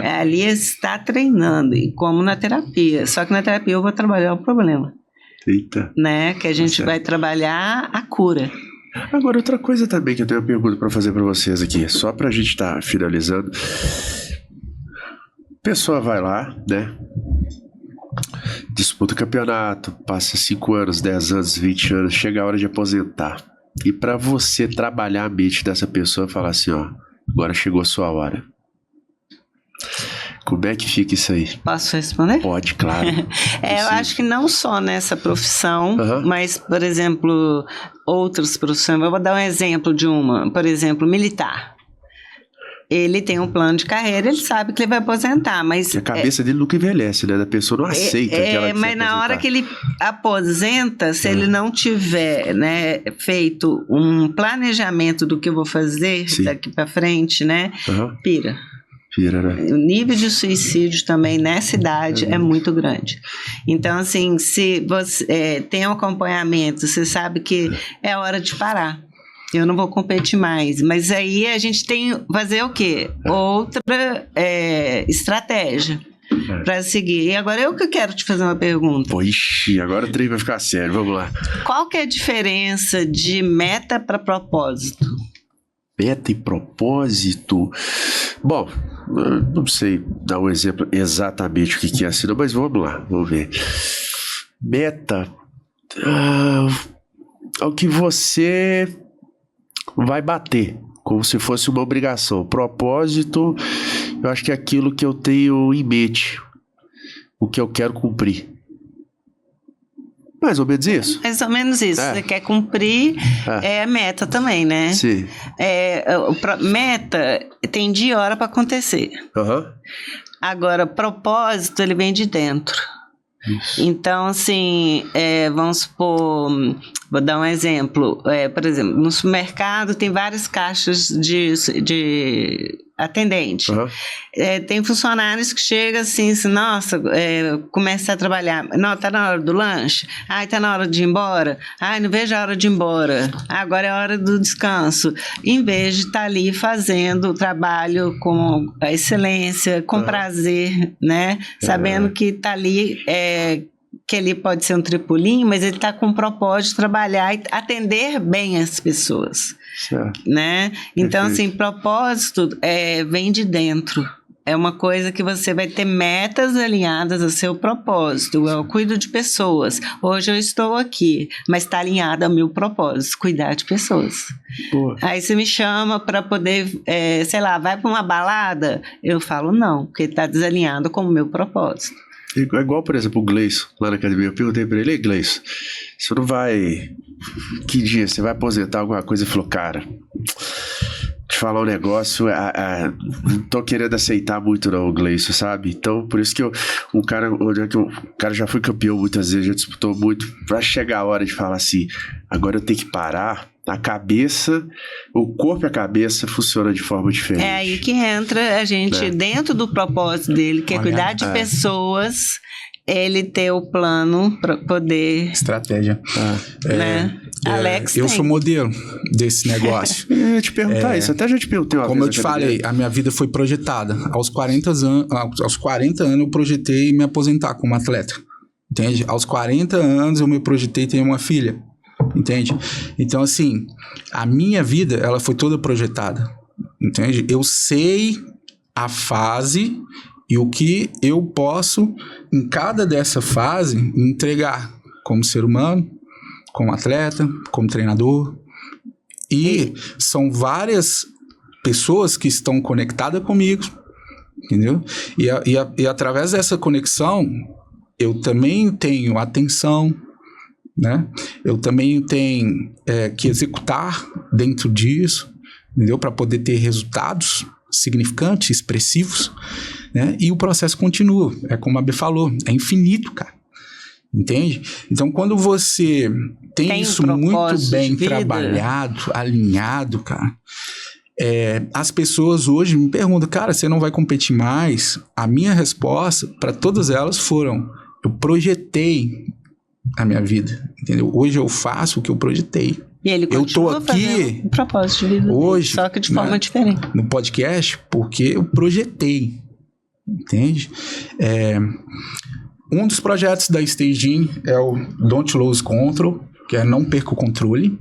Ali está treinando, e como na terapia. Só que na terapia eu vou trabalhar o problema. Eita. Né? Que a gente vai trabalhar a cura. Agora, outra coisa também que eu tenho uma pergunta para fazer para vocês aqui, só para a gente estar finalizando. A pessoa vai lá, né? Disputa o campeonato, passa 5 anos, 10 anos, 20 anos, chega a hora de aposentar. E para você trabalhar a mente dessa pessoa, falar assim, ó, agora chegou a sua hora. Como é que fica isso aí? Posso responder? Pode, claro. Eu acho que não só nessa profissão, mas, por exemplo, outras profissões. Eu vou dar um exemplo de uma, por exemplo, militar. Ele tem um plano de carreira, ele sabe que ele vai aposentar, mas... E a cabeça dele nunca envelhece, né? A pessoa não aceita que ela quer mas na hora que ele aposenta, se ele não tiver, né, feito um planejamento do que eu vou fazer daqui para frente, né, pira. Né? O nível de suicídio também nessa idade é muito grande. Então, assim, se você tem um acompanhamento, você sabe que é hora de parar. Eu não vou competir mais. Mas aí a gente tem que fazer o quê? Outra estratégia para seguir. E agora eu que quero te fazer uma pergunta. Pô, ixi, agora o trem vai ficar sério. Vamos lá. Qual que é a diferença de meta para propósito? Meta e propósito? Bom, não sei dar um exemplo exatamente o que é assim, mas vamos lá, vamos ver. Meta é o que você vai bater, como se fosse uma obrigação. Propósito, eu acho que é aquilo que eu tenho em mente, o que eu quero cumprir. Mais ou menos isso? Mais ou menos isso. Você quer cumprir, meta também, né? Sim. Meta tem dia e hora para acontecer. Agora, propósito, ele vem de dentro. Isso. Então, assim, vamos supor, vou dar um exemplo. Por exemplo, no supermercado tem várias caixas de atendente. Tem funcionários que chegam assim, nossa, começa a trabalhar. Não, tá na hora do lanche? Ai, tá na hora de ir embora? Ai, não vejo a hora de ir embora. Agora é a hora do descanso. Em vez de estar ali fazendo o trabalho com a excelência, com prazer, né? Sabendo que tá ali que ele pode ser um tripulinho, mas ele está com o propósito de trabalhar e atender bem as pessoas, Certo. né? Então, Perfeito. assim, propósito vem de dentro. É uma coisa que você vai ter metas alinhadas ao seu propósito. Eu cuido de pessoas. Hoje eu estou aqui, mas está alinhada ao meu propósito, cuidar de pessoas. Pô, Aí você me chama para poder, sei lá, vai para uma balada? Eu falo não, porque está desalinhado com o meu propósito. é igual, por exemplo, o Gleison, lá na academia. Eu perguntei pra ele: Ei, Gleison, você não vai... Que dia você vai aposentar alguma coisa? Ele falou: cara, te falar um negócio, não tô querendo aceitar muito não, Gleison, sabe? Então, por isso que o cara já foi campeão muitas vezes, já disputou muito, vai chegar a hora de falar assim: agora eu tenho que parar. A cabeça, o corpo e a cabeça funcionam de forma diferente. É aí que entra a gente, dentro do propósito dele, que é cuidar de pessoas, ele ter o plano para poder... Estratégia. né? Alex eu tem. sou modelo desse negócio. Eu ia te perguntar isso, até já te perguntei uma Como eu vez te na academia. falei, a minha vida foi projetada. Aos 40 anos eu projetei me aposentar como atleta. Entende? Aos 40 anos eu me projetei ter uma filha. Entende? Então, assim, a minha vida, ela foi toda projetada. Entende? Eu sei a fase e o que eu posso, em cada dessa fase, entregar como ser humano, como atleta, como treinador. E são várias pessoas que estão conectadas comigo, entendeu? E através dessa conexão, eu também tenho atenção, né? Eu também tenho que executar dentro disso, entendeu? Para poder ter resultados significantes, expressivos, né? E o processo continua, é como a B falou, é infinito, cara. Entende? Então, quando você tem isso muito bem trabalhado, alinhado, cara, as pessoas hoje me perguntam: cara, você não vai competir mais? A minha resposta para todas elas foram: eu projetei a minha vida, entendeu? Hoje eu faço o que eu projetei. E ele eu tô aqui um propósito de vida hoje, dele, só que de forma diferente. No podcast, porque eu projetei, entende? Um dos projetos da Staging é o Don't Lose Control, que é Não Perca o Controle.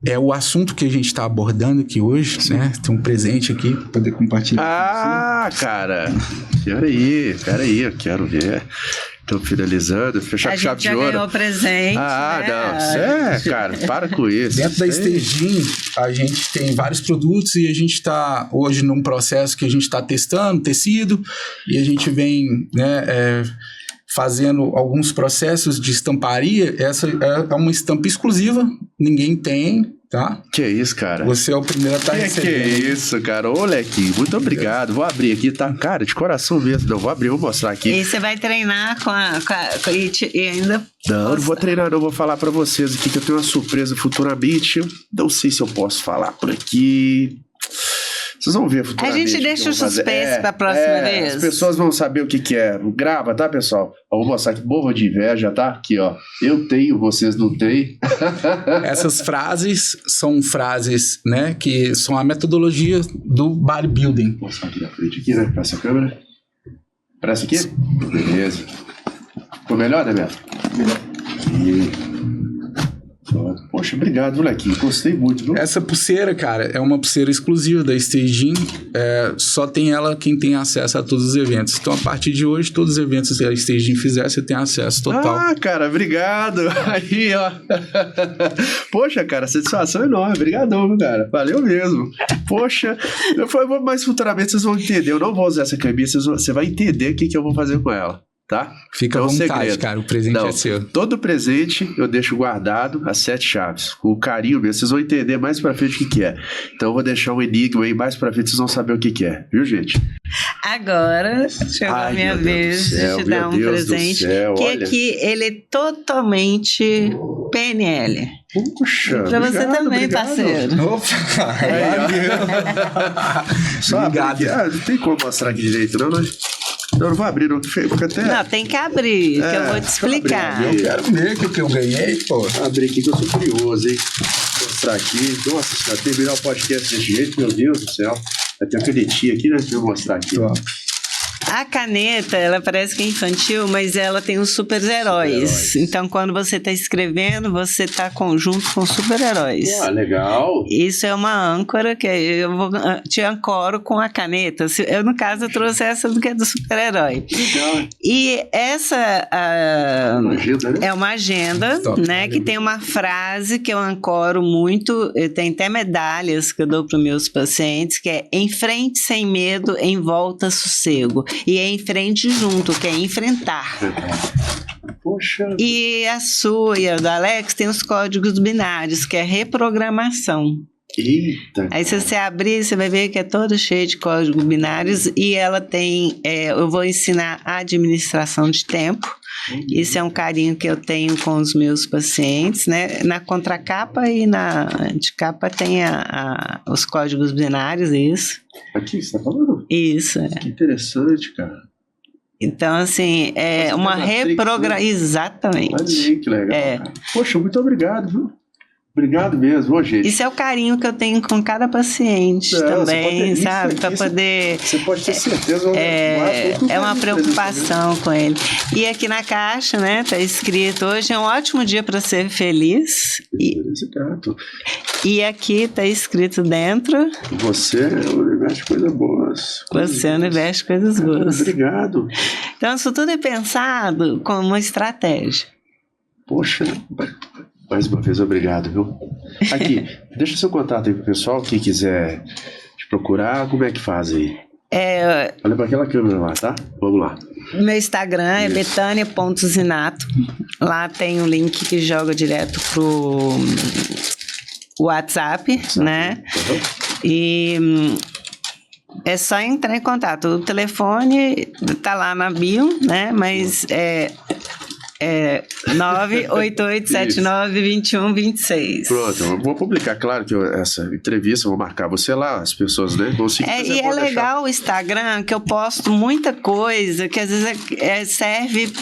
É o assunto que a gente está abordando aqui hoje, né? Tem um presente aqui para poder compartilhar. Ah, cara, peraí, eu quero ver. Tô finalizando, fechar com chave de ouro. A gente já ganhou presente. Não, cara, para com isso. Dentro da Staging, a gente tem vários produtos e a gente está hoje num processo que a gente está testando tecido e a gente vem, né, fazendo alguns processos de estamparia. Essa é uma estampa exclusiva, ninguém tem, tá? Que isso, cara? Você é o primeiro a estar recebendo. Que isso, cara? Ô, Lequinho, muito obrigado. Vou abrir aqui, tá? Cara, de coração mesmo. Não, vou abrir, vou mostrar aqui. E você vai treinar e ainda... Não vou treinar, não. Vou falar pra vocês aqui que eu tenho uma surpresa futuramente. Não sei se eu posso falar por aqui. Vocês vão ver futuramente. A gente deixa o suspense pra próxima vez. As pessoas vão saber o que é. Grava, tá, pessoal? Eu vou mostrar aqui. Morro de inveja, tá? Aqui, ó. Eu tenho, vocês não têm. Essas frases são frases, né, que são a metodologia do bodybuilding. Vou mostrar aqui na frente, aqui, né? Pra essa câmera. Pra essa aqui? Beleza. Ficou melhor, né, Beto? Melhor. Poxa, obrigado, molequinho. Gostei muito, viu? Essa pulseira, cara, é uma pulseira exclusiva da Staging. Só tem ela quem tem acesso a todos os eventos. Então, a partir de hoje, todos os eventos que a Staging fizer, você tem acesso total. Ah, cara, obrigado. Aí, ó. Poxa, cara, satisfação enorme. Obrigadão, viu, cara? Valeu mesmo. Poxa, mas futuramente vocês vão entender. Eu não vou usar essa camisa, você vai entender o que eu vou fazer com ela. Tá? Fica à vontade, cara, o presente é seu. Todo presente eu deixo guardado as 7 chaves, com carinho mesmo, vocês vão entender mais pra frente o que é. Então eu vou deixar um enigma aí, mais pra frente vocês vão saber o que é, viu, gente? Agora chegou a minha vez de te dar um presente, que aqui ele é totalmente PNL. Puxa, pra você também, parceiro. Opa! Só obrigado. Não tem como mostrar aqui direito, não, né? Não vou abrir, não. Fica até... Não, tem que abrir, que eu vou te explicar. Eu quero ver o que eu ganhei, pô. Vou abrir aqui que eu sou curioso, hein? Vou mostrar aqui. Nossa senhora, terminar o podcast desse jeito, meu Deus do céu. Vai ter uma canetinha aqui, né? Deixa eu mostrar aqui. Top. A caneta, ela parece que é infantil, mas ela tem os super-heróis. Então, quando você está escrevendo, você está junto com super-heróis. Legal. Isso é uma âncora que eu te ancoro com a caneta. Eu, no caso, eu trouxe essa do que é do super-herói. Legal. E essa Agenda, né? é uma agenda, né, que tem uma frase que eu ancoro muito. Tem até medalhas que eu dou para os meus pacientes, que é: em frente sem medo, em volta sossego. E é em frente junto, que é enfrentar. Poxa. E a sua e a do Alex tem os códigos binários, que é reprogramação. Eita. Aí se você abrir, você vai ver que é todo cheio de códigos binários e ela tem, eu vou ensinar a administração de tempo. Isso é um carinho que eu tenho com os meus pacientes, né? Na contracapa e na anticapa tem os códigos binários, isso. Aqui, você tá falando? Isso, é. Que interessante, cara. Então, assim, é uma reprogramação. Exatamente. Olha aí, que legal. Cara. Poxa, muito obrigado, viu? Obrigado mesmo, ô, gente. Isso é o carinho que eu tenho com cada paciente também, sabe? Para poder... Você pode ter certeza. É uma preocupação com ele. E aqui na caixa, né, tá escrito: hoje é um ótimo dia para ser feliz. E aqui tá escrito dentro: você é o universo de coisas boas. Você é o universo de coisas boas. Obrigado. Então, isso tudo é pensado como uma estratégia. Poxa, mais uma vez, obrigado, viu? Aqui, deixa seu contato aí pro pessoal, quem quiser te procurar, como é que faz aí? Olha para aquela câmera lá, tá? Vamos lá. Meu Instagram é betania.zinato. Lá tem um link que joga direto pro WhatsApp, né? Uhum. E é só entrar em contato. O telefone tá lá na bio, né? Mas é 988792126. Pronto, eu vou publicar, claro que essa entrevista, vou marcar você lá, as pessoas, né, vão seguir. E é legal o Instagram, que eu posto muita coisa que às vezes serve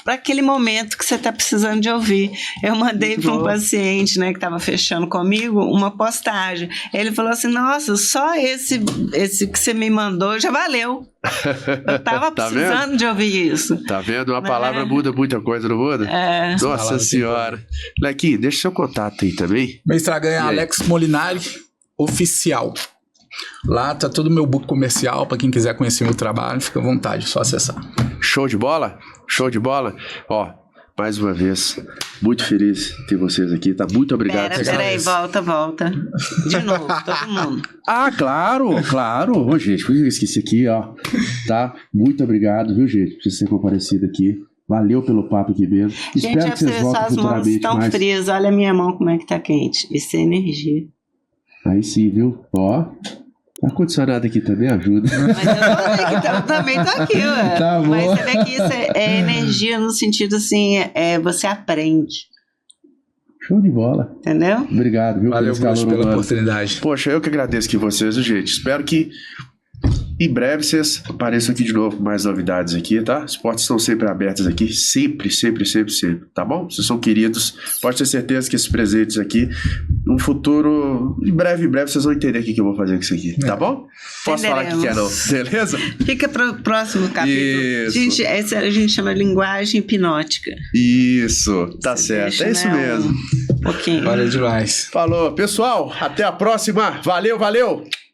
para aquele momento que você está precisando de ouvir. Eu mandei para um paciente, né, que estava fechando comigo, uma postagem. Ele falou assim: nossa, só esse que você me mandou já valeu. Eu estava precisando vendo? De ouvir isso. Tá vendo? Uma palavra muda muita coisa, não muda? Nossa senhora. Lequinho, deixa seu contato aí também. Meu Instagram é Alex Molinari Oficial. Lá tá todo o meu book comercial, para quem quiser conhecer meu trabalho, fica à vontade, só acessar. Show de bola? Show de bola? Ó, mais uma vez, muito feliz de ter vocês aqui, tá? Muito obrigado. Peraí, volta. De novo, todo mundo. Claro. Ô, gente, por que eu esqueci aqui, ó. Tá? Muito obrigado, viu, gente, por vocês terem comparecido aqui. Valeu pelo papo aqui mesmo. Gente, espero que vocês voltem as mãos estão frias. Olha a minha mão como é que tá quente. Isso é energia. Aí sim, viu? Ó, ar-condicionado aqui também ajuda. Mas eu também tô aqui, ué. Tá bom. Mas você vê que isso é energia no sentido assim, você aprende. Show de bola. Entendeu? Obrigado, viu? Valeu, Bruce, pela oportunidade. Poxa, eu que agradeço aqui vocês, gente. Espero que em breve vocês apareçam aqui de novo com mais novidades aqui, tá? As portas estão sempre abertas aqui, sempre, tá bom? Vocês são queridos, pode ter certeza que esses presentes aqui, no futuro, em breve, vocês vão entender o que eu vou fazer com isso aqui, tá bom? Posso falar o que é não, beleza? Fica pro próximo capítulo. Isso. Essa a gente chama linguagem hipnótica. Isso, tá certo, é isso mesmo. Um pouquinho. Valeu demais. Falou, pessoal, até a próxima, valeu!